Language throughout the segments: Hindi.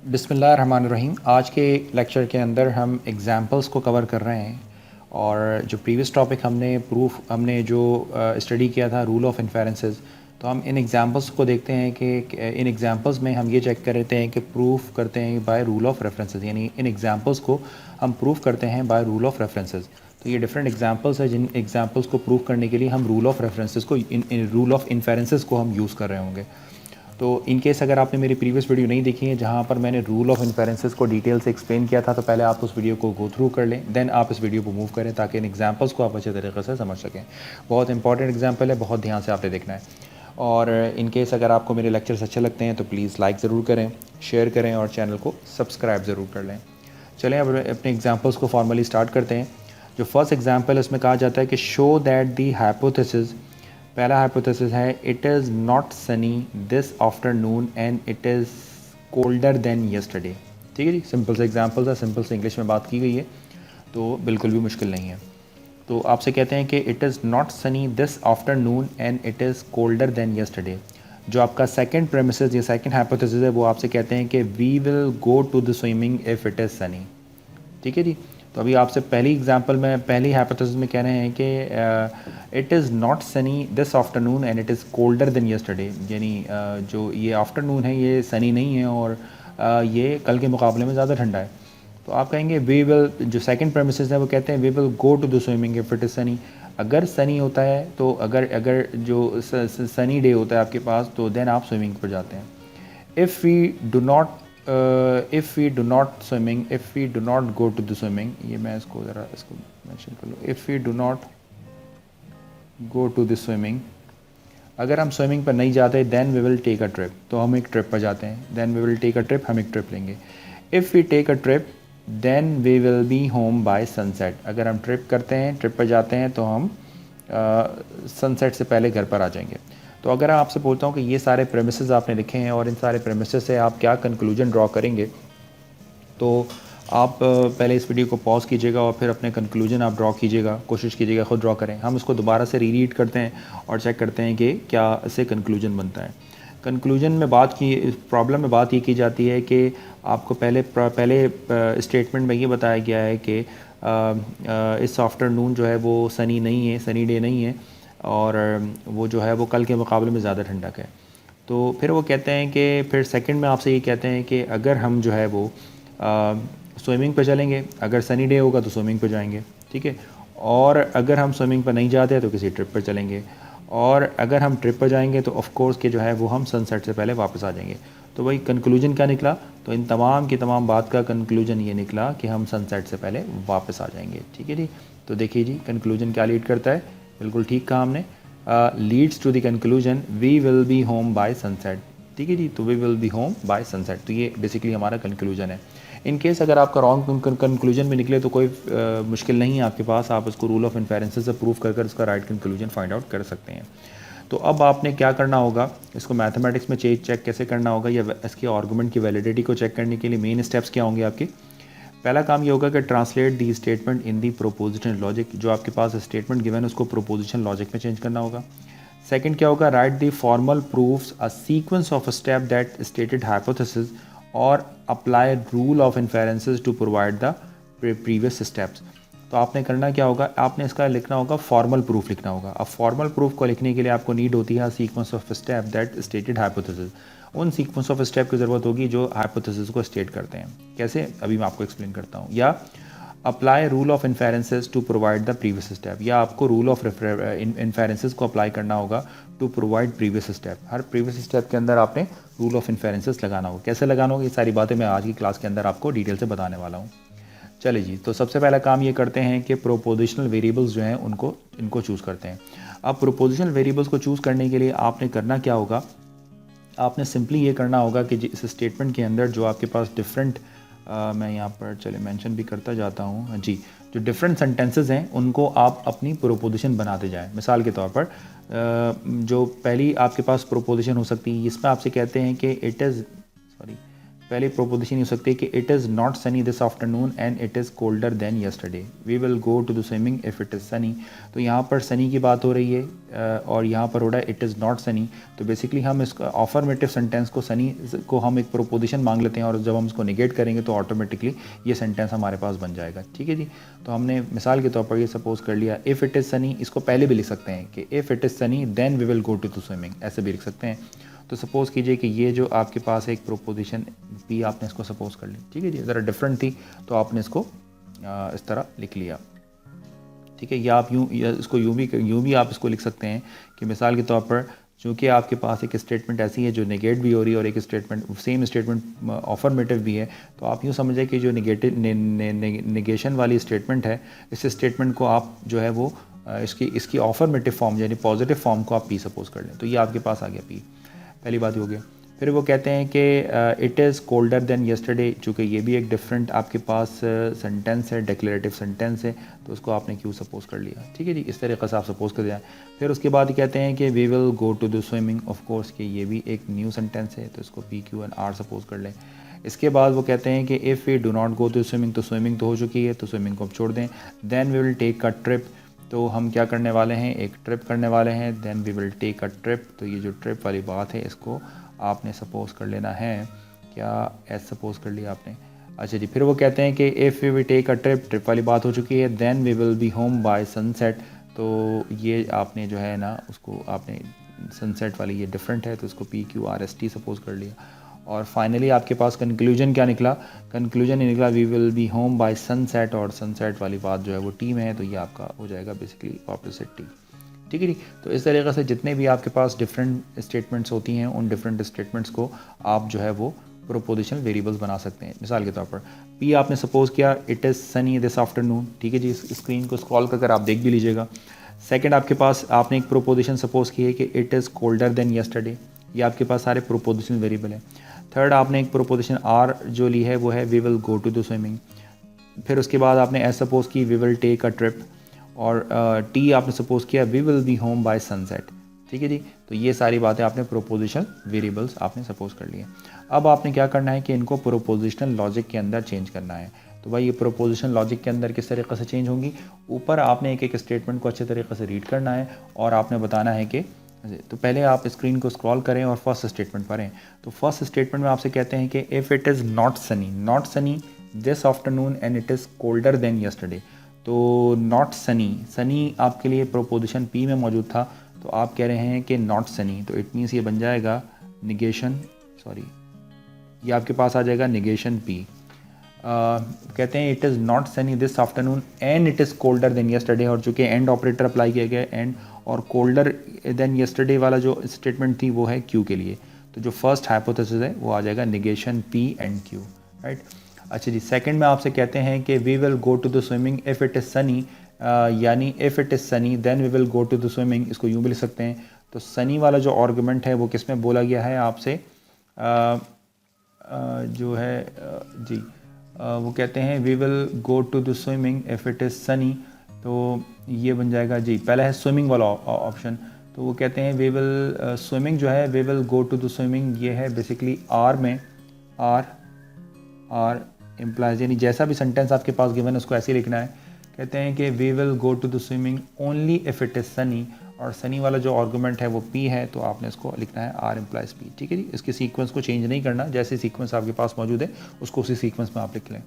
बिस्मिल्लाहिर्रहमानिर्रहीम। आज के लेक्चर के अंदर हम एग्ज़ाम्पल्स को कवर कर रहे हैं और जो प्रीवियस टॉपिक हमने जो स्टडी किया था रूल ऑफ इन्फेरेंसेस, तो हम इन एग्ज़ाम्पल्स को देखते हैं कि इन एग्ज़ाम्पल्स में हम ये चेक करते हैं कि प्रूफ करते हैं बाय रूल ऑफ रेफरेंसेस, यानी इन एग्ज़ाम्पल्स को हम प्रूफ करते हैं बाय रूल ऑफ रेफरेंसेस। तो ये डिफरेंट एग्ज़ाम्पल्स है जिन एग्ज़ाम्पल्स को प्रूफ करने के लिए हम रूल ऑफ रेफरेंसेस को इन रूल ऑफ इन्फेरेंसेस को हम यूज़ कर रहे होंगे। तो इन केस अगर आपने मेरी प्रीवियस वीडियो नहीं देखी है जहाँ पर मैंने रूल ऑफ इन्फेरेंसेस को डिटेल से एक्सप्लेन किया था, तो पहले आप उस वीडियो को गो थ्रू कर लें, देन आप इस वीडियो को मूव करें ताकि इन एग्जांपल्स को आप अच्छे तरीके से समझ सकें। बहुत इंपॉर्टेंट एग्जांपल है, बहुत ध्यान से आपने देखना है। और इन केस अगर आपको मेरे लेक्चर्स अच्छे लगते हैं तो प्लीज़ लाइक ज़रूर करें, शेयर करें और चैनल को सब्सक्राइब ज़रूर कर लें। चलें अब अपने एग्जाम्पल्स को फॉर्मली स्टार्ट करते हैं। जो फर्स्ट एग्जाम्पल है उसमें कहा जाता है कि शो दैट दी हाइपोथेसिस, पहला हाइपोथेसिस है it is not sunny this afternoon and it is colder than yesterday. ठीक है जी, सिंपल से एग्जांपल है, सिंपल से इंग्लिश में बात की गई है, तो बिल्कुल भी मुश्किल नहीं है। तो आपसे कहते हैं कि it is not sunny this afternoon and it is colder than yesterday. जो आपका सेकंड प्रेमिसेस या सेकंड हाइपोथेसिस है वो आपसे कहते हैं कि we will go to the swimming if it is sunny. ठीक है जी। तो अभी आपसे पहली एग्जांपल में, पहली हाइपोथेसिस में कह रहे हैं कि it is not sunny this afternoon and it is colder than yesterday, यानी जो ये आफ्टरनून है ये सनी नहीं है और ये कल के मुकाबले में ज़्यादा ठंडा है। तो आप कहेंगे वी विल, जो सेकंड प्रेमिसेस है वो कहते हैं we will go to the swimming if it is sunny. अगर सनी होता है तो अगर अगर जो सनी डे होता है आपके पास तो देन आप स्विमिंग पर जाते हैं। If we do not if we do not swimming, if we do not go to the swimming, ये मैं इसको ज़रा इसको मेंशन कर लूँ। If we do not go to the swimming, अगर हम स्विमिंग पर नहीं जाते then we will take a trip, तो हम एक ट्रिप पर जाते हैं। Then we will take a trip, हम एक ट्रिप लेंगे। If we take a trip then we will be home by sunset, अगर हम ट्रिप करते हैं, ट्रिप पर जाते हैं तो हम सनसेट से पहले घर पर आ जाएंगे। तो अगर आपसे बोलता हूँ कि ये सारे प्रेमिसेस आपने लिखे हैं और इन सारे प्रेमिसेस से आप क्या कंक्लूजन ड्रॉ करेंगे, तो आप पहले इस वीडियो को पॉज कीजिएगा और फिर अपने कंक्लूजन आप ड्रॉ कीजिएगा, कोशिश कीजिएगा खुद ड्रॉ करें। हम इसको दोबारा से रीरीड करते हैं और चेक करते हैं कि क्या इससे कंक्लूजन बनता है। कंक्लूजन में बात की, प्रॉब्लम में बात ये की जाती है कि आपको पहले स्टेटमेंट में ये बताया गया है कि इस आफ्टरनून जो है वो सनी नहीं है, सनी डे नहीं है और वो जो है वो कल के मुकाबले में ज़्यादा ठंडक है। तो फिर वो कहते हैं कि फिर सेकंड में आपसे ये कहते हैं कि अगर हम जो है वो स्विमिंग पे चलेंगे, अगर सनी डे होगा तो स्विमिंग पे जाएंगे, ठीक है। और अगर हम स्विमिंग पर नहीं जाते तो किसी ट्रिप पर चलेंगे, और अगर हम ट्रिप पर जाएंगे तो ऑफ कोर्स कि जो है वो हम सनसेट से पहले वापस आ जाएंगे। तो वही कंक्लूजन क्या निकला, तो इन तमाम की तमाम बात का कंक्लूजन ये निकला कि हम सनसेट से पहले वापस आ जाएंगे। ठीक है जी। तो देखिए जी कंक्लूजन क्या लीड करता है, बिल्कुल ठीक कहा हमने, leads to the conclusion we will be home by sunset. ठीक है जी, तो we will be home by sunset, तो ये बेसिकली हमारा कंक्लूजन है। इन केस अगर आपका रॉन्ग कंक्लूजन में निकले तो कोई मुश्किल नहीं है आपके पास, आप उसको रूल ऑफ इन्फेरेंसेस से प्रूव कर उसका राइट कंक्लूजन फाइंड आउट कर सकते हैं। तो अब आपने क्या करना होगा, इसको मैथमेटिक्स में चेक कैसे करना होगा या इसके आर्गूमेंट की वैलिडिटी को चेक करने के लिए मेन स्टेप्स क्या होंगे आपके। पहला काम ये होगा कि translate the statement in the proposition logic, जो आपके पास स्टेटमेंट गिवन है उसको प्रोपोजिशन लॉजिक में चेंज करना होगा। सेकंड क्या होगा, right the formal proofs a sequence of step that stated hypothesis और apply rule of inferences to provide the previous steps. तो आपने करना क्या होगा, आपने इसका लिखना होगा, फॉर्मल प्रूफ लिखना होगा। अब फॉर्मल प्रूफ को लिखने के लिए आपको नीड होती है sequence of step that stated hypothesis, उन सीक्वेंस ऑफ स्टेप की ज़रूरत होगी जो हाइपोथेसिस को स्टेट करते हैं। कैसे, अभी मैं आपको एक्सप्लेन करता हूँ। या apply rule of inferences to provide the previous step, या आपको रूल ऑफ इन्फेरेंसेस को अप्लाई करना होगा टू प्रोवाइड प्रीवियस स्टेप। हर प्रीवियस स्टेप के अंदर आपने रूल ऑफ इन्फेरेंसेस लगाना होगा। कैसे लगाना होगा, ये सारी बातें मैं आज की क्लास के अंदर आपको डिटेल से बताने वाला हूँ। चलिए जी, तो सबसे पहला काम ये करते हैं कि प्रोपोजिशनल वेरिएबल्स जो हैं इनको चूज़ करते हैं। अब प्रोपोजिशनल वेरिएबल्स को चूज़ करने के लिए आपने करना क्या होगा, आपने सिंपली ये करना होगा कि इस स्टेटमेंट के अंदर जो आपके पास डिफरेंट, मैं यहाँ पर चले मेंशन भी करता जाता हूँ जी, जो डिफरेंट सेंटेंसेस हैं उनको आप अपनी प्रोपोजिशन बनाते जाएं। मिसाल के तौर पर जो पहली आपके पास प्रोपोजिशन हो सकती है, इसमें आपसे कहते हैं कि इट इज़, सॉरी, पहली प्रोपोजिशन हो सकती है कि it is not sunny this afternoon and it is colder than yesterday, we will go to the swimming if it is sunny. तो यहाँ पर सनी की बात हो रही है और यहाँ पर हो रहा है इट इज़ नॉट सनी। तो बेसिकली हम इसका अफर्मेटिव सेंटेंस को सनी को हम एक प्रोपोजिशन मांग लेते हैं और जब हम इसको निगेट करेंगे तो ऑटोमेटिकली ये सेंटेंस हमारे पास बन जाएगा। ठीक है जी। तो हमने मिसाल के तौर पर ये सपोज़ कर लिया इफ़ इट इज़ सनी, इसको पहले भी लिख सकते हैं कि if it is sunny then we will go to the swimming, ऐसे भी लिख सकते हैं। तो सपोज़ कीजिए कि ये जो आपके पास एक प्रोपोजिशन बी आपने इसको सपोज़ कर ली, ठीक है जी, ज़रा डिफरेंट थी तो आपने इसको इस तरह लिख लिया। ठीक है, या आप इसको यूँ भी आप इसको लिख सकते हैं कि मिसाल के तौर पर चूँकि आपके पास एक स्टेटमेंट ऐसी है जो नेगेट भी हो रही है और एक स्टेटमेंट सेम स्टेटमेंट अफर्मेटिव भी है, तो आप यूँ समझें कि जो नेगेशन वाली स्टेटमेंट है, इस स्टेटमेंट को आप जो है वो इसकी अफर्मेटिव फॉर्म यानी पॉजिटिव फॉर्म को आप पी सपोज कर लें। तो ये आपके पास आ गया पी, पहली बात हो गई। फिर वो कहते हैं कि it is colder than yesterday, चूँकि ये भी एक डिफरेंट आपके पास सेंटेंस है, डिक्लेरेटिव सेंटेंस है, तो उसको आपने क्यों सपोज कर लिया। ठीक है जी, इस तरीके से आप सपोज कर दिया। फिर उसके बाद कहते हैं कि we will go to the swimming, of course कि ये भी एक न्यू सेंटेंस है, तो इसको P Q and R suppose कर लें। इसके बाद वो कहते हैं कि if we do not go to swimming, तो स्विमिंग तो हो चुकी है, तो स्विमिंग को अब छोड़ दें। Then we will take a trip, तो हम क्या करने वाले हैं, एक ट्रिप करने वाले हैं। Then we will take a trip, तो ये जो ट्रिप वाली बात है इसको आपने सपोज़ कर लेना है, क्या ऐसे सपोज़ कर लिया आपने। अच्छा जी, फिर वो कहते हैं कि if we take a trip, trip वाली बात हो चुकी है। Then we will be home by sunset, तो ये आपने जो है ना उसको आपने सनसेट वाली ये डिफरेंट है, तो उसको P Q R S T suppose कर लिया। और फाइनली आपके पास कंक्लूजन क्या निकला, कंक्लूजन ये निकला we will be home by sunset, और सनसेट वाली बात जो है वो टी में है, तो ये आपका हो जाएगा बेसिकली ऑपोजिट टी। ठीक है जी। तो इस तरीके से जितने भी आपके पास डिफरेंट स्टेटमेंट्स होती हैं, उन डिफरेंट स्टेटमेंट्स को आप जो है वो प्रोपोजिशनल वेरिएबल्स बना सकते हैं। मिसाल के तौर पर पी आपने सपोज किया it is Sunny this afternoon, ठीक है जी, इस स्क्रीन को स्क्रॉल कर आप देख भी लीजिएगा। सेकंड आपके पास आपने एक प्रोपोजिशन सपोज की है कि it is colder than yesterday, ये आपके पास सारे प्रोपोजिशनल वेरिएबल हैं। थर्ड आपने एक प्रोपोजिशन आर जो ली है वो है we will go to the swimming. फिर उसके बाद आपने एस सपोज की we will take a trip, और टी आपने सपोज किया we will be home by sunset. ठीक है जी। तो ये सारी बातें आपने प्रोपोजिशनल वेरिएबल्स आपने सपोज कर लिए। अब आपने क्या करना है कि इनको प्रोपोजिशनल लॉजिक के अंदर चेंज करना है। तो भाई ये प्रोपोजिशनल लॉजिक के अंदर किस तरीके से चेंज होंगी, ऊपर आपने एक एक स्टेटमेंट को अच्छे तरीके से रीड करना है और आपने बताना है कि तो पहले आप स्क्रीन को स्क्रॉल करें और फर्स्ट स्टेटमेंट पढ़ें। तो फर्स्ट स्टेटमेंट में आपसे कहते हैं कि if it is not sunny, not sunny this afternoon and it is colder than yesterday. तो नॉट सनी, सनी आपके लिए प्रोपोजिशन पी में मौजूद था, तो आप कह रहे हैं कि नॉट सनी, तो इट मीन्स ये बन जाएगा निगेशन, सॉरी ये आपके पास आ जाएगा निगेशन पी। कहते हैं it is not sunny this afternoon and it is colder than yesterday, और चूँकि एंड ऑपरेटर अप्लाई किया गया एंड, और कोल्डर देन यस्टरडे वाला जो स्टेटमेंट थी वो है क्यू के लिए, तो जो फर्स्ट हाइपोथेसिस है वो आ जाएगा negation P and Q, right. अच्छा जी, सेकंड में आपसे कहते हैं कि we will go to the swimming if it is sunny, यानी if it is sunny then we will go to the swimming, इसको यूँ भी लिख सकते हैं। तो सनी वाला जो आर्गूमेंट है वो किस में बोला गया है आपसे, जो है जी वो कहते हैं we will go to the swimming if it is sunny, तो ये बन जाएगा जी, पहला है स्विमिंग वाला ऑप्शन। तो वो कहते हैं वी विल स्विमिंग जो है we will go to the swimming, ये है बेसिकली आर में, आर इम्प्लाइज, यानी जैसा भी सेंटेंस आपके पास गिवन है उसको ऐसे ही लिखना है। कहते हैं कि we will go to the swimming only if it is sunny, और सनी वाला जो आर्गूमेंट है वो पी है, तो आपने इसको लिखना है आर इम्प्लाइज पी। ठीक है जी, इसके सीक्वेंस को चेंज नहीं करना, जैसे सीक्वेंस आपके पास मौजूद है उसको उसी सीक्वेंस में आप लिख लें।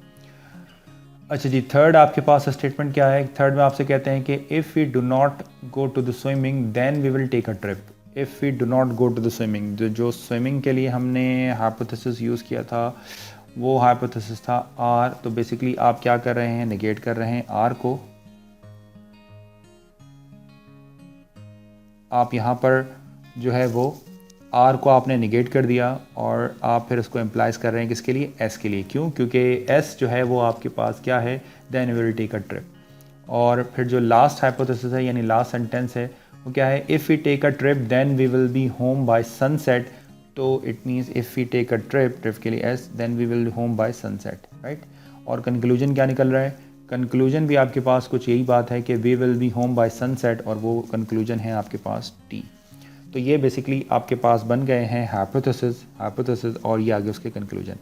अच्छा जी, थर्ड आपके पास स्टेटमेंट क्या है, थर्ड में आपसे कहते हैं कि if we do not go to the swimming then we will take a trip. If we do not go to the swimming, जो स्विमिंग के लिए हमने हाइपोथेसिस यूज़ किया था वो हाइपोथेसिस था आर, तो बेसिकली आप क्या कर रहे हैं, नेगेट कर रहे हैं आर को। आप यहाँ पर जो है वो आर को आपने निगेट कर दिया और आप फिर उसको एम्प्लाइज कर रहे हैं किसके लिए, एस के लिए। क्यों, क्योंकि एस जो है वो आपके पास क्या है, then we will take a trip. और फिर जो लास्ट हाइपोथेसिस है यानी लास्ट सेंटेंस है वो क्या है, if we take a trip then we will be home by sunset, तो it means if we take a trip, trip के लिए S, then we will home by sunset, right. और कंक्लूजन क्या निकल रहा है, कंक्लूजन भी आपके पास कुछ यही बात है कि we will be home by sunset, और वो कंक्लूजन है आपके पास टी। तो ये बेसिकली आपके पास बन गए हैं हाइपोथेसिस और ये आगे उसके कंक्लूजन।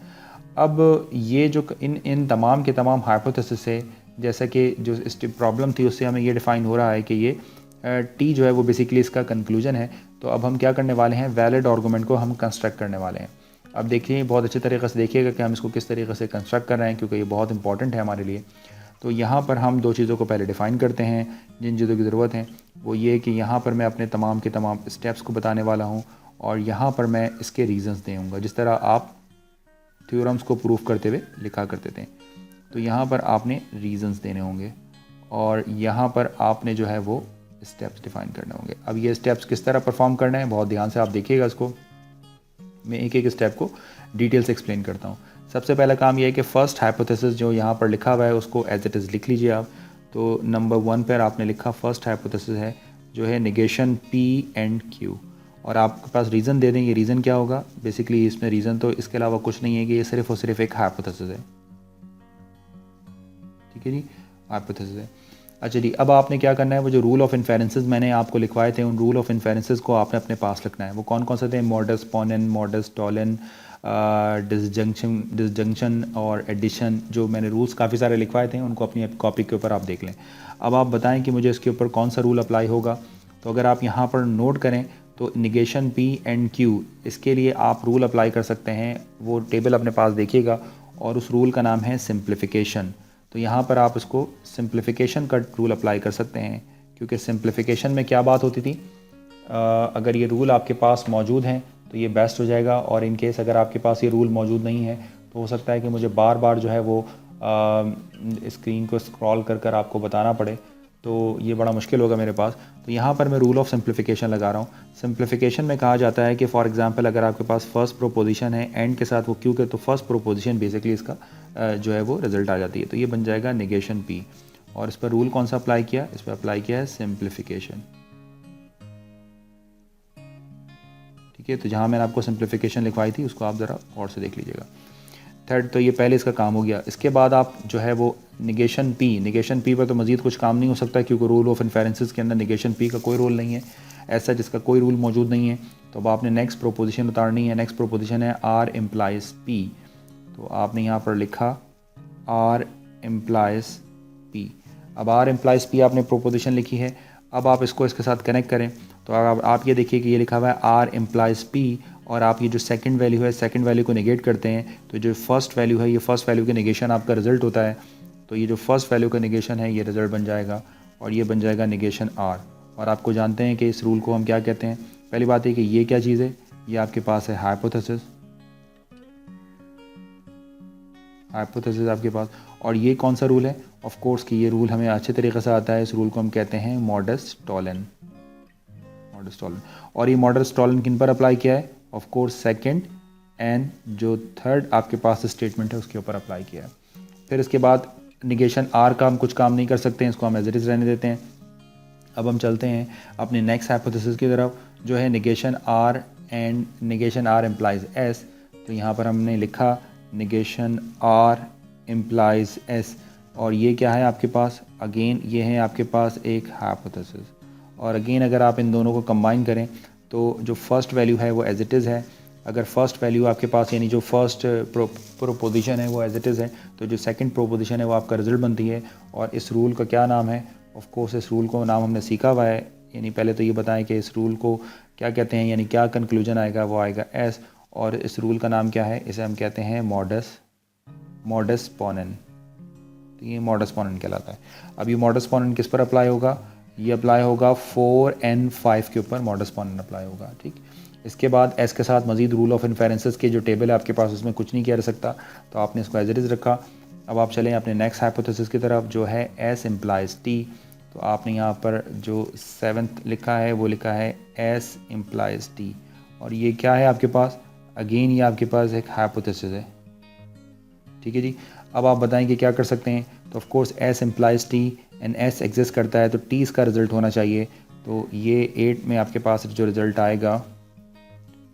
अब ये जो इन तमाम के तमाम हाइपोथेसिस से, जैसा कि जो इस प्रॉब्लम थी उससे हमें ये डिफ़ाइन हो रहा है कि ये टी जो है वो बेसिकली इसका कंक्लूजन है। तो अब हम क्या करने वाले हैं, वैलिड आर्गूमेंट को हम कंस्ट्रक्ट करने वाले हैं। अब देखिए, बहुत अच्छे तरीके से देखिएगा कि हम इसको किस तरीके से कंस्ट्रक्ट कर रहे हैं, क्योंकि ये बहुत इंपॉर्टेंट है हमारे लिए। तो यहाँ पर हम दो चीज़ों को पहले डिफ़ाइन करते हैं जिन चीज़ों की ज़रूरत है। वो ये कि यहाँ पर मैं अपने तमाम के तमाम स्टेप्स को बताने वाला हूँ और यहाँ पर मैं इसके रीज़न्स दूँगा, जिस तरह आप थ्योरम्स को प्रूव करते हुए लिखा करते थे। तो यहाँ पर आपने रीज़न्स देने होंगे और यहाँ पर आपने जो है वो स्टेप्स डिफ़ाइन करने होंगे। अब ये स्टेप्स किस तरह परफॉर्म करना है, बहुत ध्यान से आप देखिएगा इसको। मैं एक एक स्टेप को डिटेल से एक्सप्लेन करता हूँ। सबसे पहला काम यह है कि फ़र्स्ट हाइपोथेसिस जो यहाँ पर लिखा हुआ है उसको एज इट इज़ लिख लीजिए आप। तो नंबर 1 पर आपने लिखा फर्स्ट हाइपोथेसिस है जो है निगेशन पी एंड क्यू, और आपके पास रीज़न दे देंगे। रीज़न क्या होगा, बेसिकली इसमें रीज़न तो इसके अलावा कुछ नहीं है कि ये सिर्फ और सिर्फ एक हाइपोथेसिस है। ठीक है जी, हाइपोथेसिस है। अच्छा जी, अब आपने क्या करना है, वो जो रूल ऑफ इन्फेरेंसेस मैंने आपको लिखवाए थे, उन रूल ऑफ इन्फेरेंसेस को आपने अपने पास लिखना है। वो कौन कौन से थे, मॉडस पोनेन, मॉडस टॉलन, डिसजंक्शन और एडिशन। जो मैंने रूल्स काफ़ी सारे लिखवाए थे, उनको अपनी कॉपी के ऊपर आप देख लें। अब आप बताएं कि मुझे इसके ऊपर कौन सा रूल अप्लाई होगा। तो अगर आप यहाँ पर नोट करें तो निगेशन पी एंड क्यू, इसके लिए आप रूल अप्लाई कर सकते हैं। वो टेबल अपने पास देखिएगा और उस रूल का नाम है सिंप्लीफिकेशन। तो यहाँ पर आप इसको सिंप्लीफिकेशन का रूल अप्लाई कर सकते हैं, क्योंकि सिंप्लीफिकेशन में क्या बात होती थी, अगर ये रूल आपके पास मौजूद हैं तो ये बेस्ट हो जाएगा, और इन केस अगर आपके पास ये रूल मौजूद नहीं है तो हो सकता है कि मुझे बार बार जो है वो स्क्रीन को स्क्रॉल कर कर आपको बताना पड़े, तो ये बड़ा मुश्किल होगा मेरे पास। तो यहाँ पर मैं रूल ऑफ सिंप्लीफिकेशन लगा रहा हूँ। सिंप्लीफिकेशन में कहा जाता है कि फॉर एग्जांपल अगर आपके पास फर्स्ट प्रोपोजिशन है एंड के साथ वो क्यू के, तो फर्स्ट प्रोपोजिशन बेसिकली इसका जो है वो रिजल्ट आ जाती है। तो ये बन जाएगा निगेशन पी, और इस पर रूल कौन सा अप्लाई किया, इस पर अप्लाई किया है सिंप्लीफिकेशन। ठीक है, तो जहाँ मैंने आपको सिंप्लीफिकेशन लिखवाई थी उसको आप ज़रा और से देख लीजिएगा। थर्ड, तो ये पहले इसका काम हो गया। इसके बाद आप जो है वो निगेशन पी पर तो मज़ीद कुछ काम नहीं हो सकता, क्योंकि रूल ऑफ इन्फेरेंसेस के अंदर निगेशन पी का कोई रोल नहीं है, ऐसा जिसका कोई रूल मौजूद नहीं है। तो अब आपने नेक्स्ट प्रोपोजिशन उतारनी है। नेक्स्ट प्रोपोजिशन है आर इम्प्लाइज पी। तो आपने यहाँ पर लिखा आर इम्प्लाइज पी। अब आर इम्प्लाइज पी आपने प्रोपोजिशन लिखी है। अब आप इसको इसके साथ कनेक्ट करें तो आप ये देखिए कि ये लिखा हुआ है आर इम्प्लाइज पी, और आप ये जो सेकंड वैल्यू है, सेकंड वैल्यू को नेगेट करते हैं, तो जो फर्स्ट वैल्यू है, ये फर्स्ट वैल्यू के नेगेशन आपका रिजल्ट होता है। तो ये जो फर्स्ट वैल्यू का नेगेशन है ये रिजल्ट बन जाएगा, और ये बन जाएगा नेगेशन आर। और आपको जानते हैं कि इस रूल को हम क्या कहते हैं। पहली बात है कि ये क्या चीज़ है, ये आपके पास है हाइपोथेसिस आपके पास। और ये कौन सा रूल है, ऑफ कोर्स कि ये रूल हमें अच्छे तरीके से आता है। इस रूल को हम कहते हैं मॉडस टॉलन। और ये मॉडस टॉलन किन पर अप्लाई किया है, ऑफ कोर्स सेकंड एंड जो थर्ड आपके पास स्टेटमेंट है उसके ऊपर अप्लाई किया है। फिर इसके बाद निगेशन आर का हम कुछ काम नहीं कर सकते हैं, इसको हम एज इट इज़ रहने देते हैं। अब हम चलते हैं अपने नेक्स्ट हाइपोथेसिस की तरफ, जो है negation R and negation R implies S. तो यहाँ पर हमने लिखा निगेशन आर इम्प्लाइज एस, और ये क्या है आपके पास, अगेन ये है आपके पास एक हाइपोथेसिस। और अगेन अगर आप इन दोनों को कंबाइन करें तो जो फर्स्ट वैल्यू है वो एज इट इज़ है। अगर फर्स्ट वैल्यू आपके पास, यानी जो फर्स्ट प्रोपोजिशन है वो एज इट इज़ है, तो जो सेकंड प्रोपोजिशन है वो आपका रिजल्ट बनती है। और इस रूल का क्या नाम है, ऑफ कोर्स इस रूल को नाम हमने सीखा हुआ है। यानी पहले तो ये बताएं कि इस रूल को क्या कहते हैं, यानी क्या कंक्लूजन आएगा, वो आएगा एस। और इस रूल का नाम क्या है, इसे हम कहते हैं मॉडस पोनेन। तो ये मॉडस पोनेन कहलाता है। अब ये मॉडस पोनेन किस पर अप्लाई होगा, ये अप्लाई होगा 4 and 5 के ऊपर मॉडस पोनेन अप्लाई होगा। ठीक, इसके बाद एस के साथ मजीद रूल ऑफ इन्फेरेंसेस के जो टेबल है आपके पास, उसमें कुछ नहीं किया जा सकता, तो आपने इसको एज इट इज़ रखा। अब आप चलें अपने नेक्स्ट हाइपोथेसिस की तरफ, जो है एस इम्प्लाइज टी। तो आपने यहाँ पर जो 7th लिखा है वो लिखा है एस इम्प्लाइज टी, और ये क्या है आपके पास, अगेन ये आपके पास एक हाइपोथेसिस है। ठीक है जी, अब आप बताएं कि क्या कर सकते हैं। तो of course S implies T and S exist करता है, तो टी इसका रिजल्ट होना चाहिए। तो ये 8 में आपके पास जो रिज़ल्ट आएगा,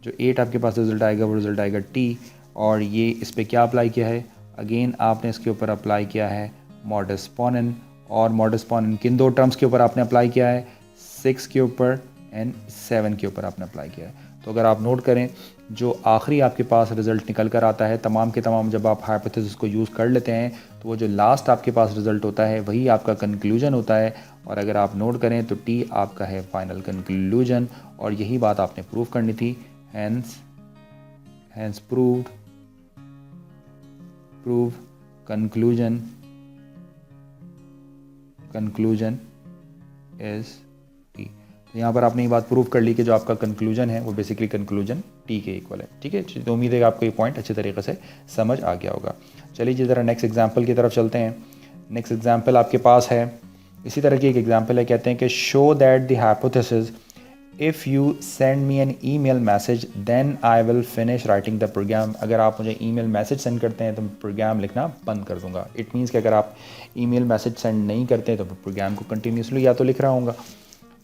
जो 8 आपके पास रिज़ल्ट आएगा वो रिज़ल्ट आएगा टी। और ये इस पर क्या अप्लाई किया है, अगेन आपने इसके ऊपर अप्लाई किया है मॉडस पोनेन। और मॉडस पोनेन किन दो टर्म्स के ऊपर आपने अप्लाई किया है, 6 के ऊपर एंड 7 के ऊपर आपने अप्लाई किया है। तो अगर आप नोट करें, जो आखिरी आपके पास रिज़ल्ट निकल कर आता है तमाम के तमाम, जब आप हाइपोथेसिस को यूज़ कर लेते हैं तो वो जो लास्ट आपके पास रिज़ल्ट होता है वही आपका कंक्लूजन होता है। और अगर आप नोट करें तो टी आपका है फाइनल कंक्लूजन, और यही बात आपने प्रूव करनी थी। Hence prove conclusion is T. तो यहाँ पर आपने ये बात प्रूव कर ली कि जो आपका कंक्लूजन है वो बेसिकली कंक्लूजन टी के इक्वल है। ठीक है, तो उम्मीद है कि आपको ये पॉइंट अच्छे तरीके से समझ आ गया होगा। चलिए जी ज़रा नेक्स्ट एग्जांपल की तरफ चलते हैं। नेक्स्ट एग्जांपल आपके पास है, इसी तरह की एक एग्जांपल है, कहते हैं कि show that the hypothesis if you send me an email message then I will finish writing the program. अगर आप मुझे ईमेल मैसेज सेंड करते हैं तो मैं प्रोग्राम लिखना बंद कर दूंगा। इट मीन्स कि अगर आप ईमेल मैसेज सेंड नहीं करते तो प्रोग्राम को कंटिन्यूसली या तो लिख रहा हूँगा।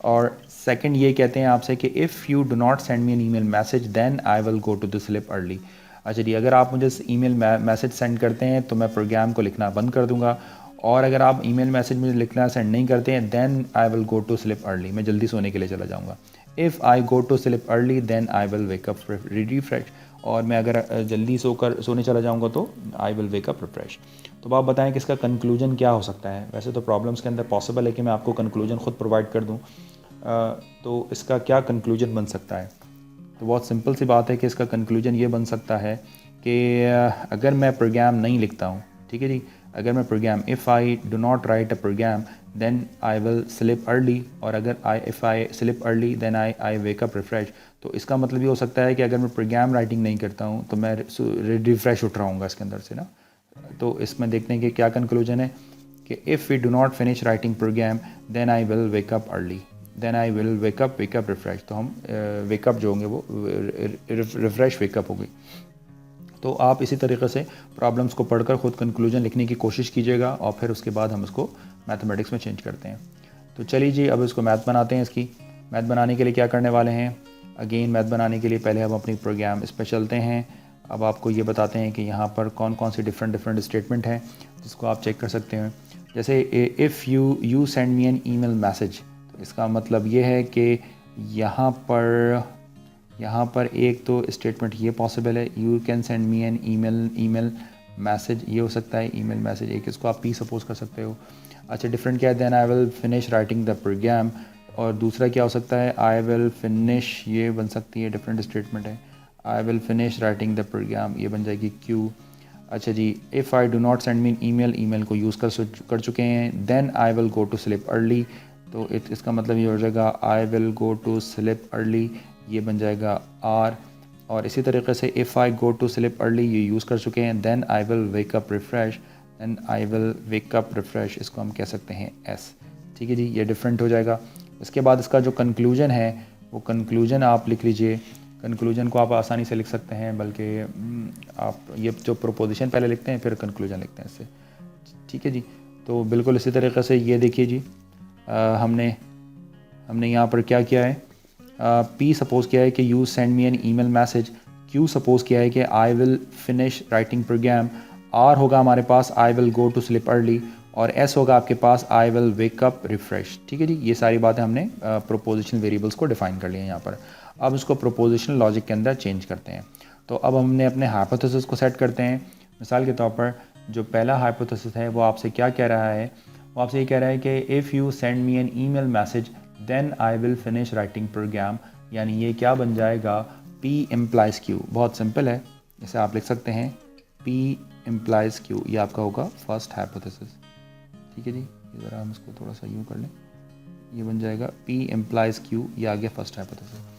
और सेकंड ये कहते हैं आपसे कि if you do not send me an email message then I will go to the sleep early. अच्छा जी, अगर आप मुझे ईमेल मैसेज सेंड करते हैं तो मैं प्रोग्राम को लिखना बंद कर दूंगा, और अगर आप ईमेल मैसेज मुझे लिखना सेंड नहीं करते हैं then I will go to sleep early, मैं जल्दी सोने के लिए चला जाऊँगा। If I go to sleep early then I will wake up refresh, और मैं अगर जल्दी सोने चला जाऊँगा तो I will wake up refresh. तो आप बताएं कि इसका कंक्लूजन क्या हो सकता है। वैसे तो प्रॉब्लम्स के अंदर पॉसिबल है कि मैं आपको कंक्लूजन खुद प्रोवाइड कर दूँ, तो इसका क्या कंक्लूजन बन सकता है। तो बहुत सिंपल सी बात है कि इसका कंक्लूजन ये बन सकता है कि अगर मैं प्रोग्राम नहीं लिखता हूँ, ठीक है जी, अगर मैं program, if I do not write a program then I will sleep early, और अगर if I sleep early then I wake up refresh. तो इसका मतलब ये हो सकता है कि अगर मैं प्रोग्राम राइटिंग नहीं करता हूँ तो मैं रिफ्रेश उठ रहा हूँ इसके अंदर से ना। तो इसमें देखते हैं कि क्या कंक्लूजन है कि if we do not finish writing program then I will wake up early, then I will wake up refresh. तो हम वेकअप जो होंगे वो रिफ्रेश वेकअप होगी। तो आप इसी तरीके से प्रॉब्लम्स को पढ़कर ख़ुद कंक्लूजन लिखने की कोशिश कीजिएगा, और फिर उसके बाद हम इसको मैथमेटिक्स में चेंज करते हैं। तो चलिए जी अब इसको मैथ बनाते हैं। इसकी मैथ बनाने के लिए क्या करने वाले हैं, अगेन मैथ बनाने के लिए पहले हम अपनी प्रोग्राम इस पर चलते हैं। अब आपको ये बताते हैं कि यहाँ पर कौन कौन सी डिफरेंट स्टेटमेंट हैं जिसको आप चेक कर सकते हैं। जैसे if you send me an email message, तो इसका मतलब ये है कि यहाँ पर एक तो स्टेटमेंट ये पॉसिबल है, you can send me an email message, ये हो सकता है ईमेल मैसेज एक, इसको आप पी सपोज कर सकते हो। अच्छा, डिफरेंट क्या है, then I will finish writing the program, और दूसरा क्या हो सकता है, आई विल फिनिश, ये बन सकती है डिफरेंट स्टेटमेंट है, I will finish writing the program, ये बन जाएगी क्यू। अच्छा जी, if I do not send me email को यूज़ कर चुके हैं, then I will go to sleep early, तो इसका मतलब ये हो जाएगा I will go to sleep early, ये बन जाएगा आर। और इसी तरीके से if I go to sleep early ये यूज़ कर चुके हैं, then I will wake up refresh, then I will wake up refresh, इसको हम कह सकते हैं एस। ठीक है जी, ये डिफरेंट हो जाएगा। इसके बाद इसका जो कंक्लूजन है वो कंक्लूजन आप लिख लीजिए। कंक्लूजन को आप आसानी से लिख सकते हैं, बल्कि आप ये जो प्रोपोजिशन पहले लिखते हैं फिर कंक्लूजन लिखते हैं इससे। ठीक है जी, तो बिल्कुल इसी तरीके से ये देखिए जी, हमने यहाँ पर क्या किया है, पी सपोज़ किया है कि you send me an email message, Q suppose किया है कि I will finish writing program, R होगा हमारे पास I will go to sleep early, और एस होगा आपके पास I will wake up refresh. ठीक है जी, ये सारी बातें हमने प्रोपोजिशनल वेरिएबल्स को डिफाइन कर लिए हैं यहाँ पर। अब इसको प्रोपोजिशनल लॉजिक के अंदर चेंज करते हैं। तो अब हमने अपने हाइपोथेसिस को सेट करते हैं। मिसाल के तौर पर जो पहला हाइपोथेसिस है वो आपसे क्या कह रहा है, वो आपसे ये कह रहा है कि if you send me an email message then I will finish writing program, यानी ये क्या बन जाएगा, P इम्प्लाइज Q। बहुत सिंपल है, इसे आप लिख सकते हैं P इम्प्लाइज Q, ये आपका होगा फर्स्ट हाइपोथेसिस। ठीक है जी, ज़रा हम इसको थोड़ा सा यूँ कर लें, ये बन जाएगा P इम्प्लाइज Q, ये आ गया फर्स्ट हाइपोथेसिस।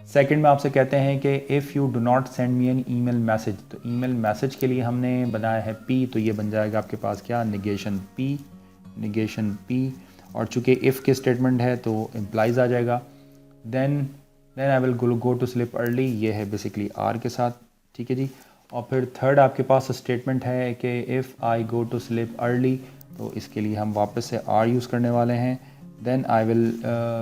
सेकंड में आपसे कहते हैं कि if you do not send me an email message, तो ईमेल मैसेज के लिए हमने बनाया है P, तो ये बन जाएगा आपके पास क्या, निगेशन P, और चूँकि इफ़ के स्टेटमेंट है तो इम्प्लाइज आ जाएगा। Then I will go to sleep early, ये है बेसिकली आर के साथ। ठीक है जी, और फिर थर्ड आपके पास स्टेटमेंट है कि if I go to sleep early, तो इसके लिए हम वापस से आर यूज़ करने वाले हैं। Then I will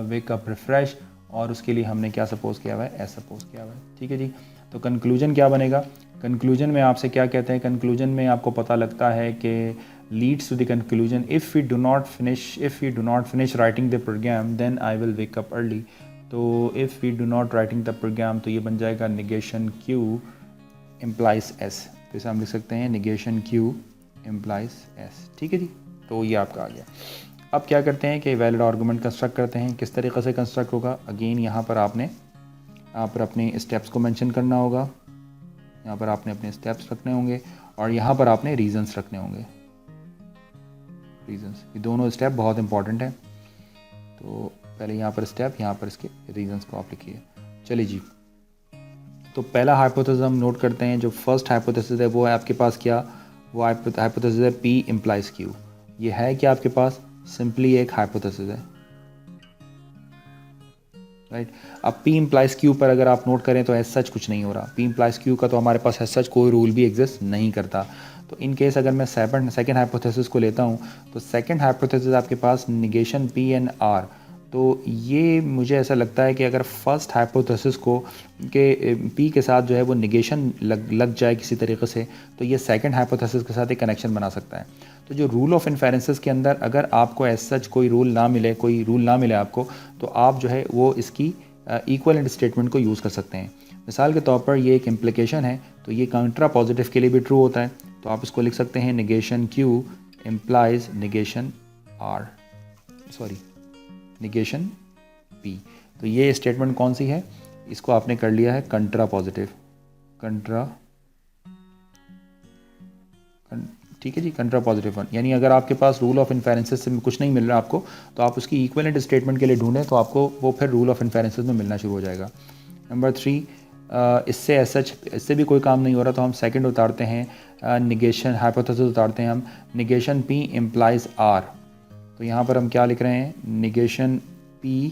wake up refresh, और उसके लिए हमने क्या सपोज़ किया हुआ है, एस सपोज़ किया हुआ है। ठीक है जी, तो कंक्लूजन क्या बनेगा, कंक्लूजन में आपसे क्या कहते हैं, कंक्लूजन में आपको पता लगता है कि leads to the conclusion if we do not finish writing the program then I will wake up early। तो if we do not writing the program तो ये बन जाएगा निगेशन Q इम्प्लाइज S। तो इसे हम लिख सकते हैं निगेशन Q इम्प्लाइज S। ठीक है जी, तो ये आपका आ गया। अब क्या करते हैं कि वैलिड आर्गूमेंट कंस्ट्रक्ट करते हैं। किस तरीके से कंस्ट्रक्ट होगा, अगेन यहाँ पर अपने स्टेप्स को मेंशन करना होगा, यहाँ पर आपने अपने स्टेप्स रखने होंगे और यहाँ पर आपने रीजंस रखने होंगे। रीजंस, ये दोनों स्टेप बहुत इंपॉर्टेंट है। तो पहले यहाँ पर स्टेप, यहाँ पर इसके रीजंस को आप लिखिए। चलिए जी, तो पहला हाइपोथेसिस हम नोट करते हैं। जो फर्स्ट हाइपोथेसिस है वो है आपके पास क्या, वो हाइपोथेसिस है P इम्प्लाइज Q। ये है कि आपके पास सिंपली एक हाइपोथेसिस है, राइट। अब P इम्प्लाइज Q पर अगर आप नोट करें तो एज सच कुछ नहीं हो रहा। P इम्प्लाइज Q का तो हमारे पास एज सच कोई रूल भी एग्जिस्ट नहीं करता। तो इन केस अगर मैं सेकंड हाइपोथेसिस को लेता हूँ तो सेकंड हाइपोथेसिस आपके पास निगेशन P एंड R। तो ये मुझे ऐसा लगता है कि अगर फर्स्ट हाइपोथेसिस को के P के साथ जो है वो निगेशन लग जाए किसी तरीके से, तो ये सेकंड हाइपोथेसिस के साथ एक कनेक्शन बना सकता है। तो जो रूल ऑफ इन्फेरेंसेस के अंदर अगर आपको एज सच कोई रूल ना मिले आपको, तो आप जो है वो इसकी इक्विवेलेंट स्टेटमेंट को यूज़ कर सकते हैं। मिसाल के तौर पर ये एक इम्प्लीकेशन है, तो ये काउंट्रा पॉजिटिव के लिए भी ट्रू होता है। तो आप इसको लिख सकते हैं negation Q implies negation P। तो ये स्टेटमेंट कौन सी है, इसको आपने कर लिया है कंट्रा पॉजिटिव, ठीक है जी, कंट्रा पॉजिटिव वन। यानी अगर आपके पास रूल ऑफ इन्फेरेंसेस से कुछ नहीं मिल रहा आपको, तो आप उसकी इक्विवेलेंट स्टेटमेंट के लिए ढूंढें तो आपको वो फिर रूल ऑफ इन्फेरेंसेस में मिलना शुरू हो जाएगा। नंबर 3, इससे भी कोई काम नहीं हो रहा तो हम सेकंड उतारते हैं, निगेशन हाइपोथेसिस उतारते हैं हम, निगेशन P इम्प्लाइज R। तो यहाँ पर हम क्या लिख रहे हैं, निगेशन P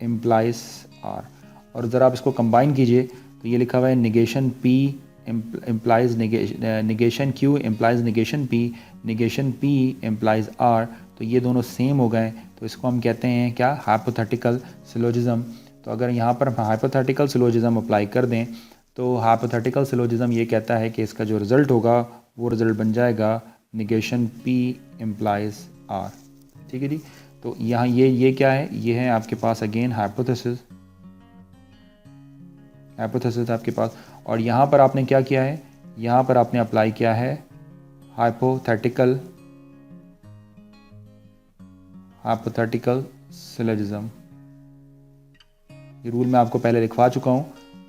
इम्प्लाइज R। और ज़रा आप इसको कंबाइन कीजिए तो ये लिखा हुआ है negation P implies negation Q implies negation P implies R। तो ये दोनों सेम हो गए, तो इसको हम कहते हैं क्या, हाइपोथेटिकल सिलोजिज्म। तो अगर यहाँ पर हम हाइपोथेटिकल सिलोजिज्म अप्लाई कर दें तो हाइपोथेटिकल सिलोजिज्म ये कहता है कि इसका जो रिज़ल्ट होगा वो रिज़ल्ट बन जाएगा निगेशन P इम्प्लाइज R। ठीक है जी, तो यहाँ ये क्या है, ये है आपके पास अगेन हाइपोथेसिस आपके पास। और यहाँ पर आपने क्या किया है, यहाँ पर आपने अप्लाई किया है हाइपोथेटिकल सिलोजिज्म। ये रूल मैं आपको पहले लिखवा चुका हूँ,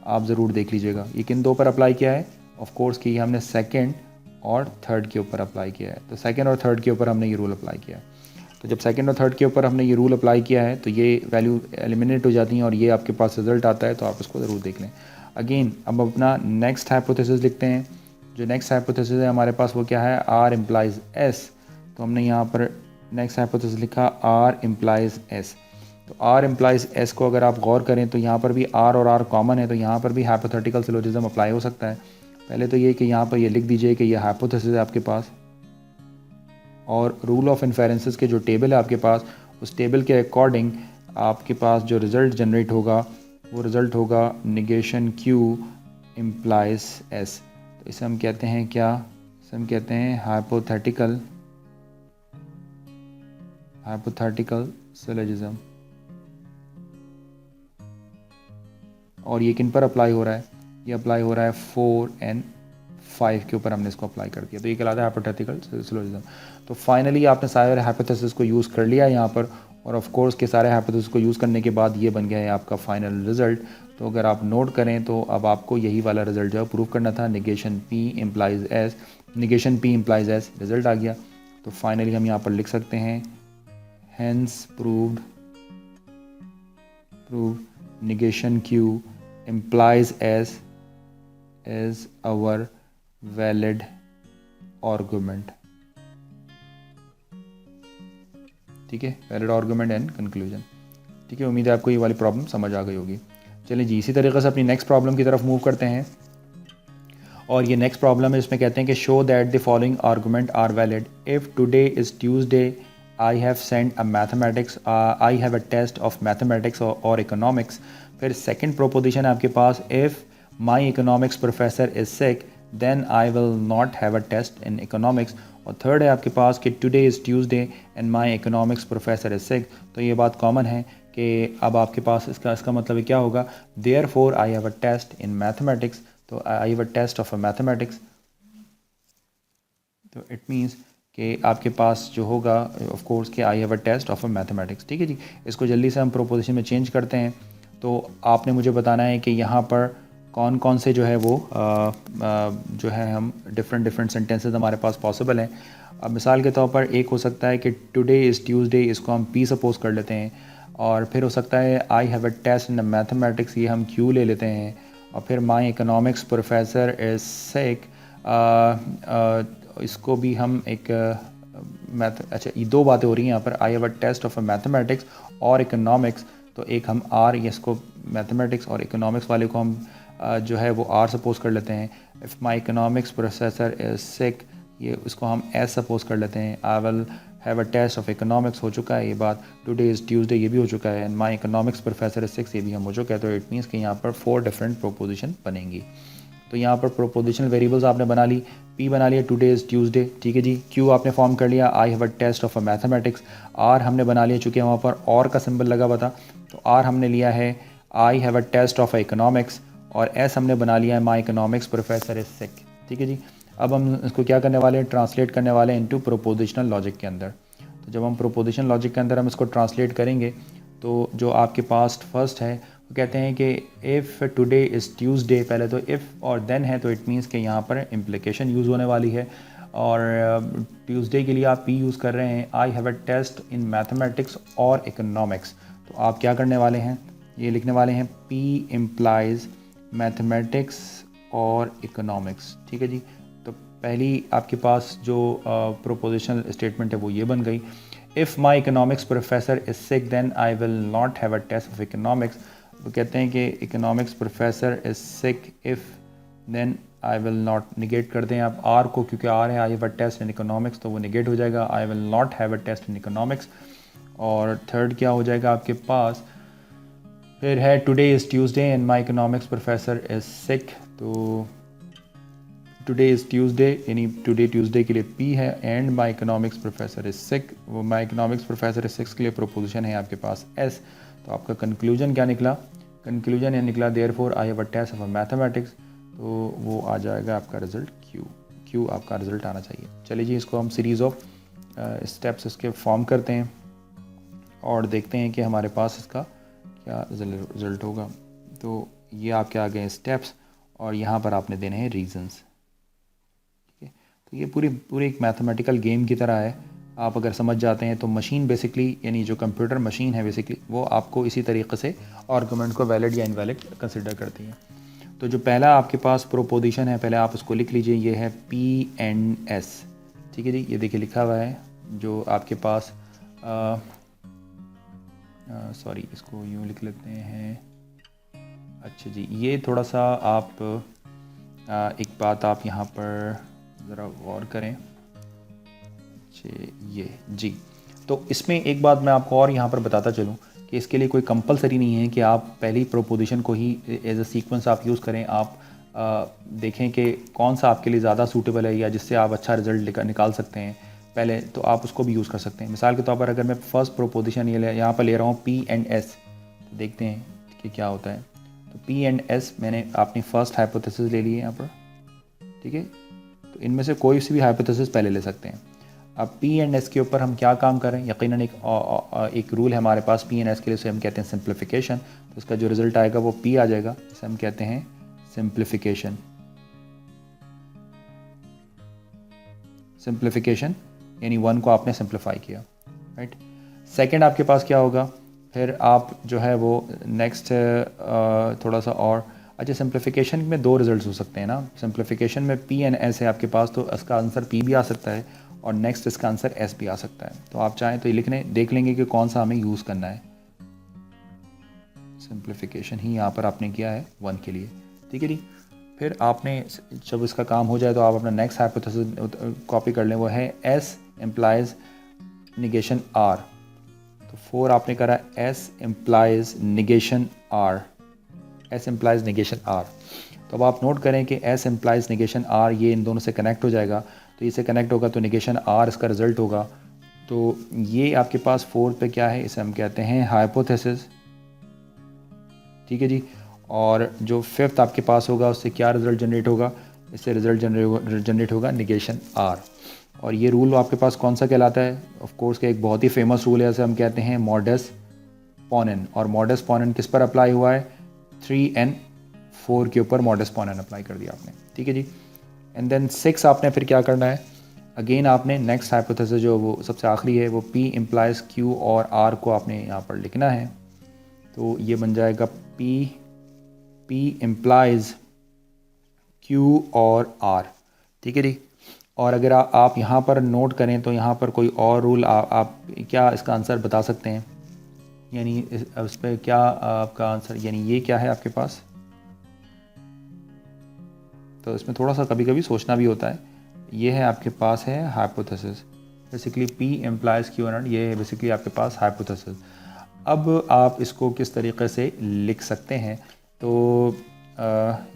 आप ज़रूर देख लीजिएगा। ये किन दो पर अप्लाई किया है, ऑफ कोर्स कि हमने सेकंड और थर्ड के ऊपर अप्लाई किया है। तो सेकंड और थर्ड के ऊपर हमने ये रूल अप्लाई किया है। तो जब सेकंड और थर्ड के ऊपर हमने ये रूल अप्लाई किया है तो ये वैल्यू एलिमिनेट हो जाती हैं और ये आपके पास रिजल्ट आता है। तो आप इसको ज़रूर देख लें। अगेन अब अपना नेक्स्ट हाइपोथेसिस लिखते हैं। जो नेक्स्ट हाइपोथेसिस है हमारे पास वो क्या है, R इम्प्लाइज S। तो हमने यहाँ पर नेक्स्ट हाइपोथेसिस लिखा R इम्प्लाइज S। तो R इम्प्लाइज S को अगर आप गौर करें तो यहाँ पर भी R और R कॉमन है, तो यहाँ पर भी हाइपोथेटिकल सिलोजिज्म अप्लाई हो सकता है। पहले तो ये कि यहाँ पर ये लिख दीजिए कि ये हाइपोथेसिस है आपके पास, और रूल ऑफ इन्फेरेंसेस के जो टेबल है आपके पास, उस टेबल के अकॉर्डिंग आपके पास जो रिज़ल्ट जनरेट होगा वो रिज़ल्ट होगा निगेशन Q इम्प्लाइज S। तो इसे हम कहते हैं क्या, इसे हम कहते हैं हाइपोथेटिकल सिलोजिज्म। और ये किन पर अप्लाई हो रहा है, ये अप्लाई हो रहा है 4 and 5 के ऊपर हमने इसको अप्लाई कर दिया। तो ये कहलाता है हाइपोथेटिकल सिलोजिज्म। तो फाइनली आपने सारे हाइपोथेसिस को यूज़ कर लिया यहाँ पर, और ऑफ कोर्स के सारे हाइपोथेसिस को यूज़ करने के बाद ये बन गया है आपका फाइनल रिजल्ट। तो अगर आप नोट करें तो अब आपको यही वाला रिजल्ट जो है प्रूव करना था, negation P implies S, result आ गया। तो फाइनली हम यहाँ पर लिख सकते हैं hence proved negation Q implies S is our valid argument। ठीक है, वैलिड आर्गूमेंट एंड कंक्लूजन। ठीक है, उम्मीद है आपको ये वाली प्रॉब्लम समझ आ गई होगी। चलिए जी, इसी तरीके से अपनी नेक्स्ट प्रॉब्लम की तरफ मूव करते हैं। और ये नेक्स्ट प्रॉब्लम है, इसमें कहते हैं कि show that the following argument are valid if today is Tuesday I have sent I have a test of mathematics और इकोनॉमिक्स। फिर सेकेंड प्रोपोजिशन है आपके पास, इफ़ my economics professor is sick then I will not have a test in economics। और थर्ड है आपके पास कि today is Tuesday and my economics professor is sick। तो ये बात कॉमन है कि अब आपके पास इसका मतलब क्या होगा, therefore I have a test in mathematics, तो I have a test of a mathematics, तो इट मीन्स कि आपके पास जो होगा ऑफ कोर्स कि I have a test of a mathematics. ठीक है जी, इसको जल्दी से हम प्रोपोजिशन में चेंज करते हैं। तो आपने मुझे बताना है कि यहाँ पर कौन कौन से जो है वो जो है हम डिफरेंट सेंटेंसेस हमारे पास पॉसिबल हैं। अब मिसाल के तौर पर एक हो सकता है कि टुडे इज़ ट्यूसडे, इसको हम पी सपोज कर लेते हैं, और फिर हो सकता है I have a test in mathematics, ये हम क्यू ले लेते हैं, और फिर my economics professor is sick, इसको भी हम एक मैथ, अच्छा ये दो बातें हो रही हैं यहाँ पर, I have a test of a mathematics और इकोनॉमिक्स, तो एक हम आर, ये इसको मैथमेटिक्स और इकोनॉमिक्स वाले को हम जो है वो आर सपोज कर लेते हैं। If my economics professor is sick, ये इसको हम एस सपोज कर लेते हैं। I will have a test of economics, हो चुका है ये बात। टुडे इज़ ट्यूसडे, ये भी हो चुका है। And my economics professor is six, ये भी हम हो चुका है। तो इट मीन्स कि यहाँ पर 4 डिफरेंट प्रोपोजिशन बनेंगी। तो यहाँ पर प्रोपोजिशनल वेरिएबल्स आपने बना ली, पी बना लिया टुडे इज़ ट्यूसडे, ठीक है जी। क्यू आपने फॉर्म कर लिया, I have a test of a mathematics. R हमने बना लिया, चूँकि वहाँ पर और का सिंबल लगा हुआ था, तो आर हमने लिया है I have a test of economics, और एस हमने बना लिया है my economics professor is sick, ठीक है जी। अब हम इसको क्या करने वाले हैं, ट्रांसलेट करने वाले हैं इनटू प्रोपोजिशनल लॉजिक के अंदर। तो जब हम प्रोपोजिशनल लॉजिक के अंदर हम इसको ट्रांसलेट करेंगे, तो जो आपके पास फर्स्ट है वो कहते हैं कि इफ़ टुडे इज़ ट्यूसडे, पहले तो इफ़ और देन है, तो इट मीन्स कि यहाँ पर इम्प्लिकेशन यूज़ होने वाली है। और ट्यूसडे के लिए आप पी यूज़ कर रहे हैं, I have a test in mathematics और इकोनॉमिक्स, तो आप क्या करने वाले हैं, ये लिखने वाले हैं पी इम्प्लाइज मैथमेटिक्स और इकोनॉमिक्स, ठीक है जी। तो पहली आपके पास जो प्रोपोजिशनल स्टेटमेंट है वो ये बन गई, if my economics professor is sick then I will not have a test of economics. वो कहते हैं कि economics professor is sick, if then I will not, negate कर दें आप आर को, क्योंकि आर है I have a test in economics, तो वो निगेट हो जाएगा, I will not have a test in economics. और थर्ड क्या हो जाएगा आपके पास, फिर है today is Tuesday and my economics professor is सिक, तो टुडे इज़ ट्यूसडे यानी टुडे ट्यूसडे के लिए पी है, and my economics professor is सिक, वो माई इकोनॉमिक्स प्रोफेसर इज सिक्स के लिए प्रोपोजिशन है आपके पास एस। तो आपका कंक्लूजन क्या निकला, कंक्लूजन ये निकला therefore I have a test of a mathematics, तो वो आ जाएगा आपका रिजल्ट क्यू, क्यू आपका रिजल्ट आना चाहिए। चलिए जी, इसको हम सीरीज़ ऑफ स्टेप्स इसके फॉर्म करते हैं और देखते हैं कि हमारे पास इसका क्या रिज़ल्ट होगा। तो ये आपके आ गए स्टेप्स, और यहाँ पर आपने देने हैं रीजंस, ठीक है। तो ये पूरी एक मैथमेटिकल गेम की तरह है, आप अगर समझ जाते हैं तो मशीन बेसिकली, यानी जो कंप्यूटर मशीन है बेसिकली, वो आपको इसी तरीके से आर्गुमेंट को वैलिड या इनवैलिड कंसिडर करती है। तो जो पहला आपके पास प्रोपोजिशन है, पहले आप उसको लिख लीजिए, ये है पी एंड एस, ठीक है जी। ये देखिए लिखा हुआ है जो आपके पास, सॉरी इसको यूँ लिख लेते हैं, अच्छा जी, ये थोड़ा सा आप एक बात आप यहाँ पर ज़रा गौर करें, ये जी। तो इसमें एक बात मैं आपको और यहाँ पर बताता चलूँ कि इसके लिए कोई कंपलसरी नहीं है कि आप पहली प्रोपोजिशन को ही एज अ सीक्वेंस आप यूज़ करें। आप देखें कि कौन सा आपके लिए ज़्यादा सूटेबल है या जिससे आप अच्छा रिजल्ट निकाल सकते हैं पहले, तो आप उसको भी यूज़ कर सकते हैं। मिसाल के तौर पर अगर मैं फर्स्ट प्रोपोजिशन यहाँ पर ले रहा हूँ पी एंड एस, तो देखते हैं कि क्या होता है। तो पी एंड एस मैंने अपनी फर्स्ट हाइपोथेसिस ले ली है यहाँ पर, ठीक है। तो इनमें से कोई सी भी हाइपोथेसिस पहले ले सकते हैं। अब पी एंड एस के ऊपर हम क्या काम करें, यकीनन एक रूल है हमारे पास पी एंड एस के लिए, उसे हम कहते हैं सिंप्लीफिकेशन। तो इसका जो रिजल्ट आएगा वो पी आ जाएगा, इसे हम कहते हैं सिंप्लीफिकेशन। सिंप्लीफिकेशन यानी वन को आपने सिंप्लीफाई किया, राइट। सेकंड आपके पास क्या होगा, फिर आप जो है वो नेक्स्ट थोड़ा सा और, अच्छा सिंप्लीफिकेशन में दो रिजल्ट्स हो सकते हैं ना, सिंप्लीफिकेशन में पी एंड एस है आपके पास, तो इसका आंसर पी भी आ सकता है और नेक्स्ट इसका आंसर एस भी आ सकता है। तो आप चाहें तो ये लिखने देख लेंगे कि कौन सा हमें यूज़ करना है। सिंप्लीफिकेशन ही यहाँ पर आपने किया है वन के लिए, ठीक है जी। फिर आपने जब इसका काम हो जाए तो आप अपना नेक्स्ट हाइपोथेसिस कॉपी कर लें, वो है एस इम्प्लाइज निगेशन आर। तो 4 आपने करा S implies negation R, S implies negation R. तो अब आप नोट करें कि एस इम्प्लाइज निगेशन आर, ये इन दोनों से कनेक्ट हो जाएगा, तो इससे कनेक्ट होगा तो निगेशन आर इसका रिजल्ट होगा। तो ये आपके पास 4 पे क्या है, इसे हम कहते हैं हाइपोथेसिस, ठीक है जी। और जो 5th आपके पास होगा उससे क्या रिज़ल्ट जनरेट होगा, इससे रिज़ल्ट जनरेट होगा निगेशन आर। और ये रूल आपके पास कौन सा कहलाता है, ऑफ कोर्स का एक बहुत ही फेमस रूल है, जैसे हम कहते हैं मॉडस पोनेन। और मॉडस पोनेन किस पर अप्लाई हुआ है, 3 and 4 के ऊपर मॉडस पोनेन अप्लाई कर दिया आपने, ठीक है जी। एंड देन 6 आपने फिर क्या करना है, अगेन आपने नेक्स्ट हाइपोथेसिस जो वो सबसे आखिरी है, वो P इम्प्लाइज Q और R को आपने यहाँ पर लिखना है। तो ये बन जाएगा P इम्प्लाइज Q और R, ठीक है जी। और अगर आप यहाँ पर नोट करें तो यहाँ पर कोई और रूल आप क्या इसका आंसर बता सकते हैं, यानी इस पर क्या आपका आंसर, यानी ये क्या है आपके पास। तो इसमें थोड़ा सा कभी कभी सोचना भी होता है। ये है आपके पास है hypothesis, basically P implies Q और R, ये है बेसिकली आपके पास हाइपोथेसिस। अब आप इसको किस तरीके से लिख सकते हैं, तो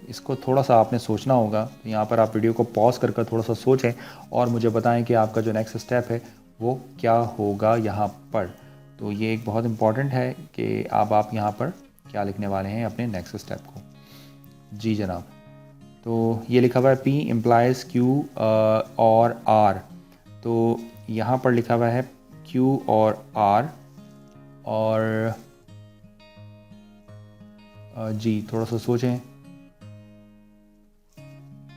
इसको थोड़ा सा आपने सोचना होगा। यहाँ पर आप वीडियो को पॉज कर थोड़ा सा सोचें और मुझे बताएं कि आपका जो नेक्स्ट स्टेप है वो क्या होगा यहाँ पर। तो ये एक बहुत इम्पॉर्टेंट है कि अब आप यहाँ पर क्या लिखने वाले हैं अपने नेक्स्ट स्टेप को। जी जनाब, तो ये लिखा हुआ है P इम्प्लाइज Q और R। तो यहाँ पर लिखा हुआ है Q और R, और जी थोड़ा सा सोचें।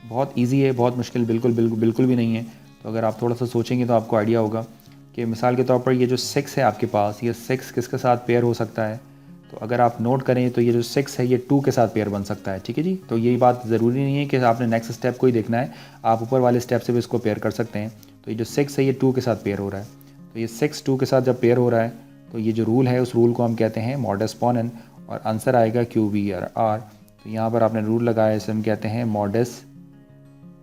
बहुत इजी है, बहुत मुश्किल बिल्कुल बिल्कुल बिल्कुल भी नहीं है। तो अगर आप थोड़ा सा सोचेंगे तो आपको आइडिया होगा कि मिसाल के तौर पर ये जो 6 है आपके पास, ये 6 किसके साथ पेयर हो सकता है। तो अगर आप नोट करें तो ये जो 6 है ये 2 के साथ पेयर बन सकता है, ठीक है जी। तो यही बात ज़रूरी नहीं है कि आपने नेक्स्ट स्टेप को ही देखना है, आप ऊपर वाले स्टेप से भी इसको पेयर कर सकते हैं। तो ये जो 6 है ये 2 के साथ पेयर हो रहा है। तो ये 6 2 के साथ जब पेयर हो रहा है तो ये जो रूल है उस रूल को हम कहते हैं मॉडस पोनेन, और आंसर आएगा QVR। तो यहाँ पर आपने रूल लगाया, इसे हम कहते हैं मॉडस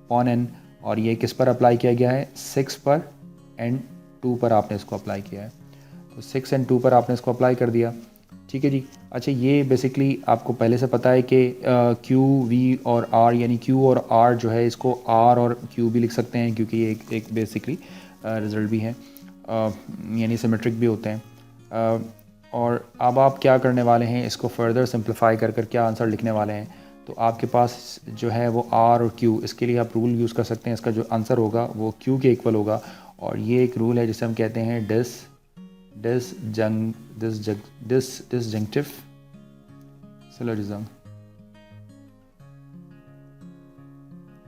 पोनेन। और ये किस पर अप्लाई किया गया है, 6 पर एंड 2 पर आपने इसको अप्लाई किया है। तो 6 एंड 2 पर आपने इसको अप्लाई कर दिया, ठीक है जी। अच्छा, ये बेसिकली आपको पहले से पता है कि Q V और R, यानी Q और R जो है इसको R और Q भी लिख सकते हैं, क्योंकि ये एक बेसिकली रिज़ल्ट भी है, यानी सिमेट्रिक भी होते हैं। और अब आप क्या करने वाले हैं, इसको फर्दर सिंप्लीफाई कर क्या आंसर लिखने वाले हैं। तो आपके पास जो है वो R और Q, इसके लिए आप रूल यूज़ कर सकते हैं, इसका जो आंसर होगा वो Q के इक्वल होगा। और ये एक रूल है जिसे हम कहते हैं डिसजंक्टिव सिलोजिज्म,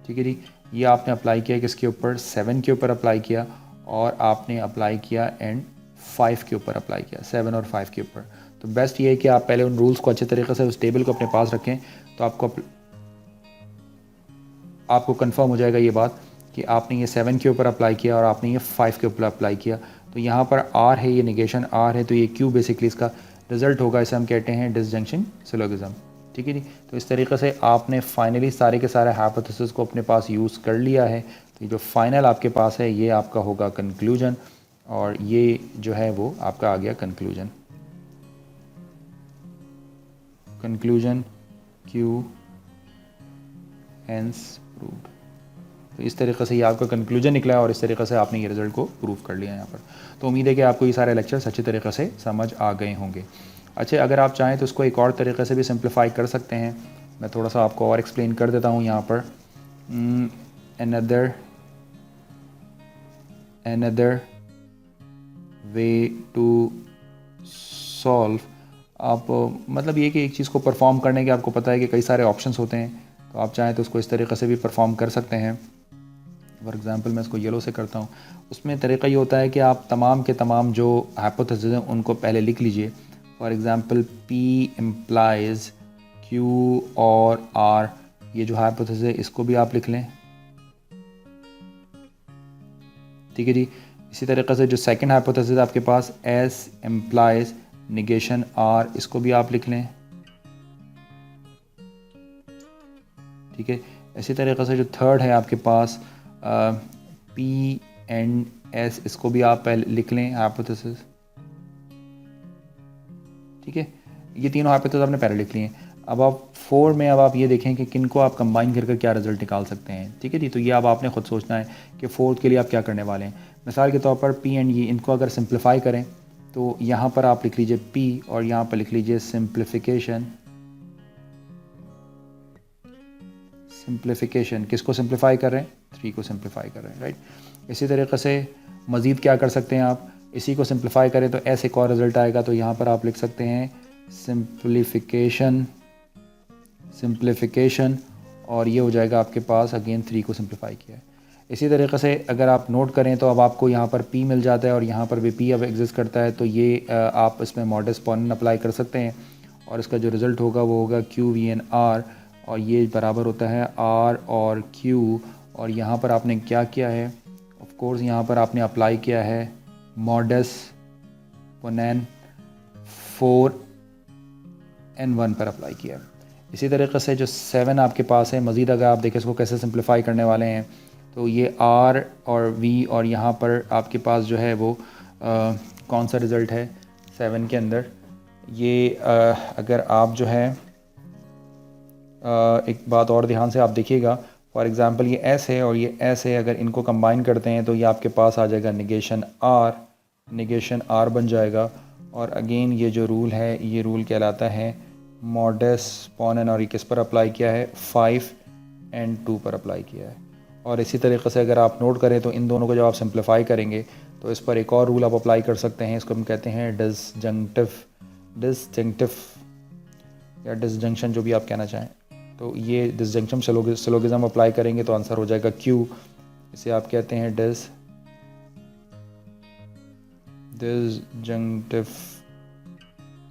ठीक है जी। ये आपने अप्लाई किया किसके ऊपर, 7 के ऊपर अप्लाई किया, और आपने अप्लाई किया एंड 5 के ऊपर अप्लाई किया, 7 और 5 के ऊपर। तो बेस्ट ये है कि आप पहले उन रूल्स को अच्छे तरीके से उस टेबल को अपने पास रखें, तो आपको कंफर्म हो जाएगा ये बात कि आपने ये 7 के ऊपर अप्लाई किया और आपने ये 5 के ऊपर अप्लाई किया। तो यहाँ पर R है, ये निगेशन R है, तो ये Q बेसिकली इसका रिजल्ट होगा, इसे हम कहते हैं डिसजंक्शन सिलोगिज्म, ठीक है जी। तो इस तरीके से आपने फाइनली सारे के सारे हाइपोथेसिस को अपने पास यूज़ कर लिया है। तो जो फाइनल आपके पास है ये आपका होगा कंक्लूजन, और ये जो है वो आपका आ गया कंक्लूजन Q हेंस प्रूव्ड। तो इस तरीके से ये आपका कंक्लूजन निकला है, और इस तरीके से आपने ये रिज़ल्ट को प्रूव कर लिया यहाँ पर। तो उम्मीद है कि आपको ये सारे लेक्चर्स अच्छी तरीके से समझ आ गए होंगे। अच्छा, अगर आप चाहें तो इसको एक और तरीके से भी सिंप्लीफाई कर सकते हैं। मैं थोड़ा सा आपको और एक्सप्लेन कर देता हूँ यहाँ पर। another वे टू सॉल्व, आप मतलब ये कि एक चीज़ को परफॉर्म करने के आपको पता है कि कई सारे ऑप्शंस होते हैं, तो आप चाहें तो उसको इस तरीके से भी परफॉर्म कर सकते हैं। फॉर एग्ज़ाम्पल मैं इसको येलो से करता हूँ। उसमें तरीका ये होता है कि आप तमाम के तमाम जो हाइपोथेसिस हैं उनको पहले लिख लीजिए। For example P implies Q और R, ये जो हाइपोथेसिस है इसको भी आप लिख लें, ठीक है जी। इसी तरीके से जो सेकंड हाइपोथेसिस आपके पास S इम्प्लाइज निगेशन R, इसको भी आप लिख लें, ठीक है। इसी तरीके से जो थर्ड है आपके पास P एंड S, इसको भी आप पहले लिख लें हाइपोथेसिस, ठीक है। ये तीनों हाइपोथेसिस आपने पहले लिख लिए हैं। अब आप 4 में अब आप ये देखें कि किन को आप कंबाइन कर क्या रिज़ल्ट निकाल सकते हैं। ठीक है जी, तो ये अब आपने ख़ुद सोचना है कि 4th के लिए आप क्या करने वाले हैं। मिसाल के तौर पर P एंड E इनको अगर सिंप्लीफाई करें तो यहाँ पर आप लिख लीजिए P और यहाँ पर लिख लीजिए सिंप्लीफिकेशन किसको सिंप्लीफाई कर रहे हैं, 3 को सिंप्लीफाई कर रहे हैं, राइट। इसी तरीके से मज़ीद क्या कर सकते हैं आप, इसी को सिंप्लीफाई करें तो ऐसे एक और रिज़ल्ट आएगा। तो यहाँ पर आप लिख सकते हैं सिंप्लीफिकेशन और ये हो जाएगा आपके पास अगेन 3 को सिंप्लीफाई किया है। इसी तरीके से अगर आप नोट करें तो अब आपको यहाँ पर P मिल जाता है और यहाँ पर भी P अब एग्जिस्ट करता है। तो ये आप इसमें मॉडस एक्सपोनेंट अप्लाई कर सकते हैं और इसका जो रिज़ल्ट होगा वो होगा QVNR और ये बराबर होता है R और Q। और यहाँ पर आपने क्या किया है, ऑफ कोर्स यहाँ पर आपने अप्लाई किया है मॉडस एक्सपोनेंट 4n1 पर अप्लाई किया है। इसी तरीके से जो 7 आपके पास है, मज़ीद अगर आप देखें इसको कैसे सिंप्लीफाई करने वाले हैं तो ये R और V और यहाँ पर आपके पास जो है वो कौन सा रिज़ल्ट है 7 के अंदर, ये अगर आप जो है एक बात और ध्यान से आप देखिएगा, फॉर एग्ज़ाम्पल ये S है और ये S है, अगर इनको कंबाइन करते हैं तो ये आपके पास आ जाएगा नेगेशन R बन जाएगा। और अगेन ये जो रूल है ये रूल कहलाता है मॉडस एक्सपोनेंट और ये किस पर अप्लाई किया है 5n2 पर अप्लाई किया है। और इसी तरीके से अगर आप नोट करें तो इन दोनों को जब आप सिंप्लीफाई करेंगे तो इस पर एक और रूल आप अप्लाई कर सकते हैं, इसको हम कहते हैं डिसजंक्टिव या डिसजंक्शन, जो भी आप कहना चाहें। तो ये डिसजंक्शन सिलोगिज्म अप्लाई करेंगे तो आंसर हो जाएगा Q। इसे आप कहते हैं डिसजंक्टिव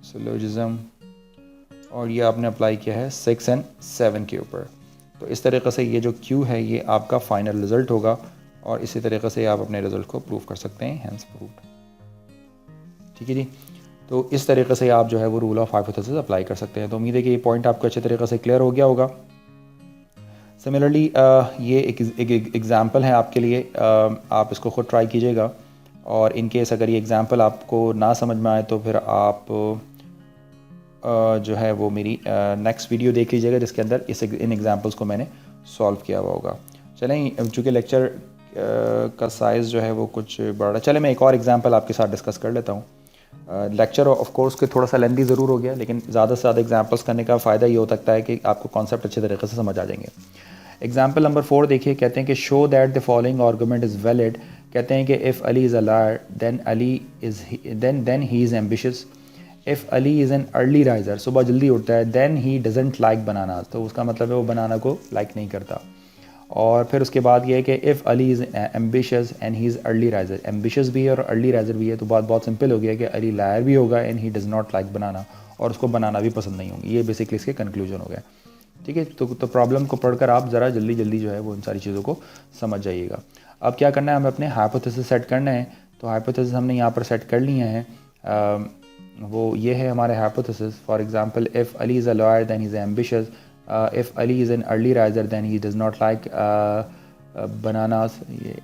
सिलोगिज्म और ये आपने अप्लाई किया है 6 और 7 के ऊपर। तो इस तरीके से ये जो Q है ये आपका फाइनल रिज़ल्ट होगा और इसी तरीके से आप अपने रिज़ल्ट को प्रूव कर सकते हैं, हैंस प्रूव्ड। ठीक है जी, तो इस तरीके से आप जो है वो रूल ऑफ हाइपोथेसिस अप्लाई कर सकते हैं। तो उम्मीद है कि ये पॉइंट आपको अच्छे तरीके से क्लियर हो गया होगा। सिमिलरली ये एक एग्ज़ाम्पल है आपके लिए, आप इसको ख़ुद ट्राई कीजिएगा और इन केस अगर ये एग्ज़ाम्पल आपको ना समझ में आए तो फिर आप जो है वो मेरी नेक्स्ट वीडियो देख लीजिएगा जिसके अंदर इन एग्ज़ाम्पल्स को मैंने सॉल्व किया हुआ होगा। चलें, चूँकि लेक्चर का साइज़ जो है वो कुछ बड़ा, चले मैं एक और एग्ज़ाम्पल आपके साथ डिस्कस कर लेता हूँ। लेक्चर ऑफ कोर्स के थोड़ा सा लेंथी ज़रूर हो गया, लेकिन ज़्यादा से ज़्यादा एग्जांपल्स करने का फ़ायदा ये हो सकता है कि आपको कॉन्सेप्ट अच्छे तरीके से समझ आ जाएंगे। एग्जांपल नंबर 4 देखिए, कहते हैं कि show that the following argument is valid. कहते हैं कि if Ali is a liar then he is ambitious. If Ali is an early riser, सुबह जल्दी उठता है, then he doesn't like banana, तो उसका मतलब है वो बनाना को लाइक नहीं करता। और फिर उसके बाद ये है कि if Ali is ambitious and he is early riser, ambitious भी है और अर्ली राइज़र भी है, तो बात बहुत सिंपल हो गया कि अली लायर भी होगा and he does not like banana, और उसको बनाना भी पसंद नहीं होगी। ये बेसिकली इसके कंक्लूजन हो गया। ठीक है, तो प्रॉब्लम को पढ़कर आप ज़रा जल्दी जो है वो इन सारी चीज़ों को समझ जाइएगा। अब क्या करना है, हमें अपने हाइपोथेसिस सेट करना है। तो हाइपोथेसिस हमने यहाँ पर सेट कर लिए हैं, वो ये है हमारे hypothesis. For example, if Ali is a lawyer then he is ambitious, if Ali is an early riser then he does not like bananas। ये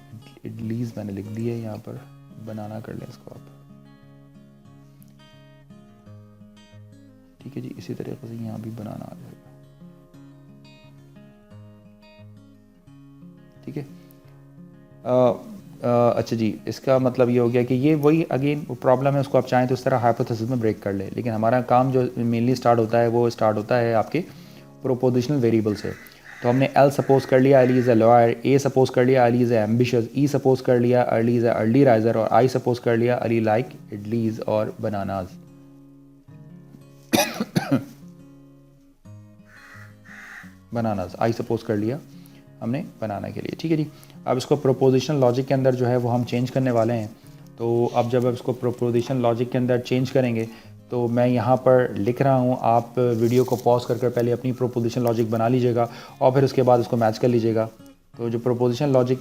इडलीज मैंने लिख दी है यहाँ पर, बनाना कर लें इसको आप। ठीक है जी, इसी तरीके से यहाँ भी बनाना आ जाएगा। ठीक है, अच्छा जी, इसका मतलब ये हो गया कि ये वही अगेन वो प्रॉब्लम है, उसको आप चाहें तो इस तरह हाइपोथेसिस में ब्रेक कर ले, लेकिन हमारा काम जो मेनली स्टार्ट होता है वो स्टार्ट होता है आपके प्रोपोजिशनल वेरिएबल से। तो हमने L सपोज कर लिया Ali is a lawyer, A suppose कर लिया Ali is ambitious, E suppose कर लिया अली इज़ अर्ली राइजर, और I सपोज कर लिया अली लाइक इडलीज और बनानाज। बनानाज I सपोज कर लिया हमने बनाना के लिए। ठीक है जी, अब इसको प्रोपोजिशनल लॉजिक के अंदर जो है वो हम चेंज करने वाले हैं। तो अब जब इसको प्रोपोजिशनल लॉजिक के अंदर चेंज करेंगे तो मैं यहाँ पर लिख रहा हूँ, आप वीडियो को पॉज कर पहले अपनी प्रोपोजिशन लॉजिक बना लीजिएगा और फिर उसके बाद उसको मैच कर लीजिएगा। तो जो प्रोपोजिशन लॉजिक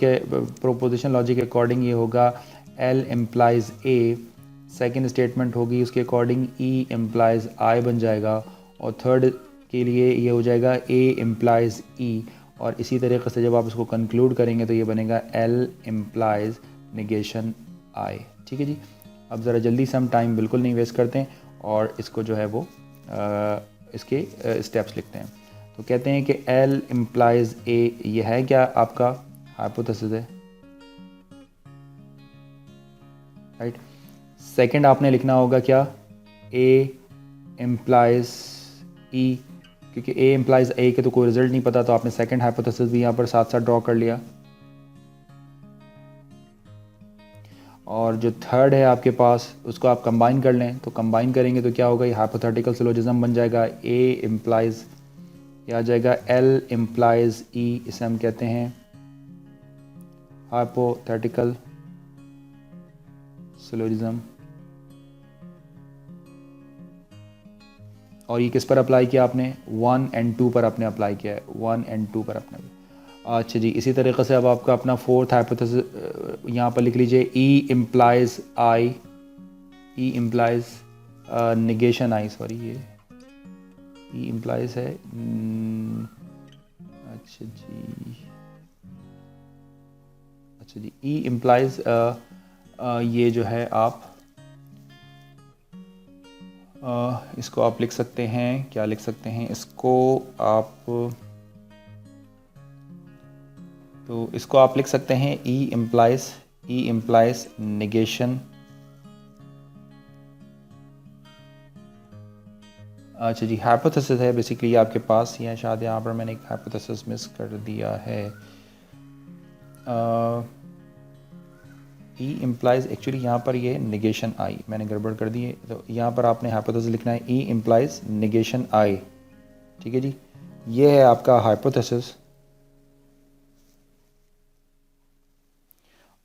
के अकॉर्डिंग ये होगा L implies A, second statement होगी उसके अकॉर्डिंग E इम्प्लाइज़ I बन जाएगा, और थर्ड के लिए ये हो जाएगा A इम्प्लाइज़ E, और इसी तरीके से जब आप इसको कंक्लूड करेंगे तो ये बनेगा L इम्प्लाइज़ नेगेशन I। ठीक है जी, अब ज़रा जल्दी से हम टाइम बिल्कुल नहीं वेस्ट करते हैं और इसको जो है वो इसके स्टेप्स लिखते हैं। तो कहते हैं कि L इम्प्लाइज A, ये है क्या आपका हाइपोथेसिस है, राइट। सेकंड आपने लिखना होगा क्या, A इम्प्लाइज E, क्योंकि A इम्प्लाइज A के तो कोई रिजल्ट नहीं पता, तो आपने सेकंड हाइपोथेसिस भी यहाँ पर साथ साथ ड्रॉ कर लिया। और जो थर्ड है आपके पास, उसको आप कंबाइन कर लें, तो कंबाइन करेंगे तो क्या होगा, ये हाइपोथेटिकल सिलोजिज्म बन जाएगा। A इम्प्लाइज, ये आ जाएगा L इम्प्लाइज E, इसे हम कहते हैं हाइपोथेटिकल सिलोजिज्म। और ये किस पर अप्लाई किया आपने, 1 and 2 पर आपने अप्लाई किया है, 1 and 2 पर आपने। अच्छा जी, इसी तरीके से अब आपका अपना फोर्थ हाइपोथेसिस यहाँ पर लिख लीजिए, E implies I, E implies negation I, sorry ये E इम्प्लाइज है, अच्छा जी E इम्प्लाइज ये जो है आप इसको आप लिख सकते हैं, क्या लिख सकते हैं इसको आप, तो इसको आप लिख सकते हैं E इम्प्लाइज निगेशन। अच्छा जी, हाइपोथेसिस है बेसिकली आपके पास, या शायद यहाँ पर मैंने एक हाइपोथेसिस मिस कर दिया है। E इम्प्लाइज, एक्चुअली यहाँ पर ये निगेशन I मैंने गड़बड़ कर दी है, तो यहाँ पर आपने हाइपोथेसिस लिखना है E इम्प्लाइज निगेशन I, ठीक है जी। ये है आपका हाइपोथेसिस।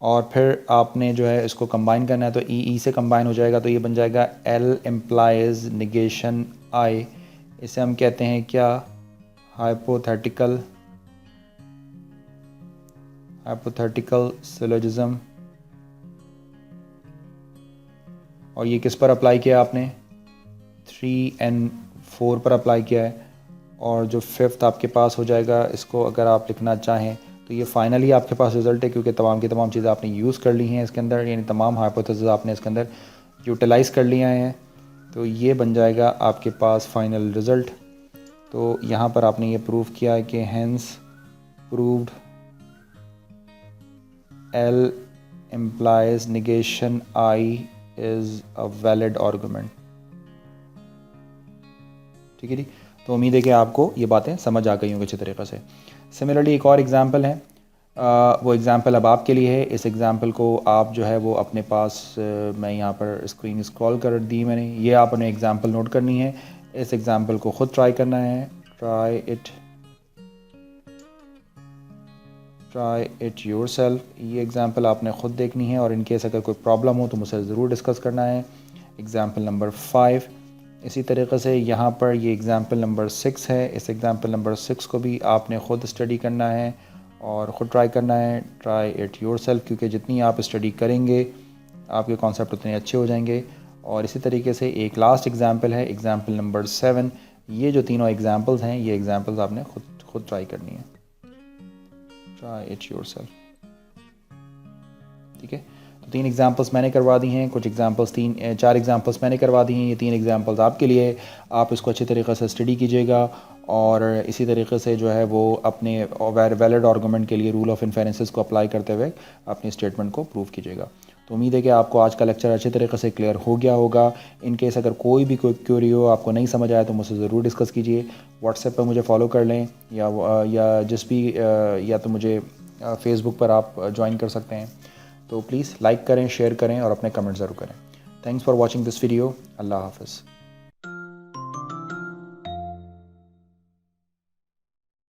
और फिर आपने जो है इसको कंबाइन करना है, तो E से कंबाइन हो जाएगा, तो ये बन जाएगा L इम्प्लाइज निगेशन I, इसे हम कहते हैं क्या, हाइपोथेटिकल सिलोजिज्म। और ये किस पर अप्लाई किया आपने, 3 and 4 पर अप्लाई किया है। और जो फिफ्थ आपके पास हो जाएगा, इसको अगर आप लिखना चाहें तो ये फाइनली आपके पास रिजल्ट है, क्योंकि तमाम की तमाम चीज़ें आपने यूज़ कर ली हैं इसके अंदर, यानी तमाम हाइपोथेसिस आपने इसके अंदर यूटिलाइज़ कर लिया हैं। तो ये बन जाएगा आपके पास फाइनल रिज़ल्ट। तो यहाँ पर आपने ये प्रूव किया है कि hence proved L implies negation I is a valid argument, ठीक है जी। तो उम्मीद है कि आपको ये बातें समझ आ गई होंगी अच्छे तरीक़े से। सिमिलरली एक और एग्ज़ाम्पल है, वो एग्ज़ाम्पल अब आपके लिए है। इस एग्ज़ाम्पल को आप जो है वो अपने पास, मैं यहाँ पर स्क्रीन स्क्रॉल कर दी मैंने, ये आपने एग्ज़ाम्पल नोट करनी है। इस एग्ज़ाम्पल को ख़ुद ट्राई करना है, ट्राई इट योरसेल्फ। ये एग्ज़ाम्पल आपने ख़ुद देखनी है, और इनकेस अगर कोई प्रॉब्लम हो तो मुझसे ज़रूर डिस्कस करना है। Example number 5। इसी तरीके से यहाँ पर ये एग्ज़ाम्पल नंबर 6 है। इस एग्ज़ाम्पल नंबर 6 को भी आपने ख़ुद स्टडी करना है और ख़ुद ट्राई करना है, ट्राई इट योरसेल्फ, क्योंकि जितनी आप स्टडी करेंगे आपके कॉन्सेप्ट उतने अच्छे हो जाएंगे। और इसी तरीके से एक लास्ट एग्ज़ाम्पल है, एग्ज़ाम्पल नंबर 7। ये जो तीनों एग्ज़ाम्पल्स हैं, ये एग्ज़ाम्पल्स आपने ख़ुद ट्राई करनी है, ट्राई इट योरसेल्फ, ठीक है। तो 3 एग्जांपल्स मैंने करवा दी हैं, कुछ एग्जांपल्स 4 एग्जांपल्स मैंने करवा दी हैं। ये 3 एग्जांपल्स आपके लिए, आप इसको अच्छे तरीक़े से स्टडी कीजिएगा, और इसी तरीके से जो है वो अपने वैलिड आर्गूमेंट के लिए रूल ऑफ इन्फेरेंसेस को अप्लाई करते हुए अपनी स्टेटमेंट को प्रूव कीजिएगा। तो उम्मीद है कि आपको आज का लेक्चर अच्छे तरीके से क्लियर हो गया होगा। इन केस अगर कोई भी क्वेरी हो, आपको नहीं समझ आया, तो मुझसे ज़रूर डिस्कस कीजिए। व्हाट्सएप पर मुझे फॉलो कर लें, या जिस भी या तो मुझे फेसबुक पर आप ज्वाइन कर सकते हैं। तो प्लीज़ लाइक करें, शेयर करें और अपने कमेंट ज़रूर करें। Thanks for watching this video. Allah हाफ़िज़।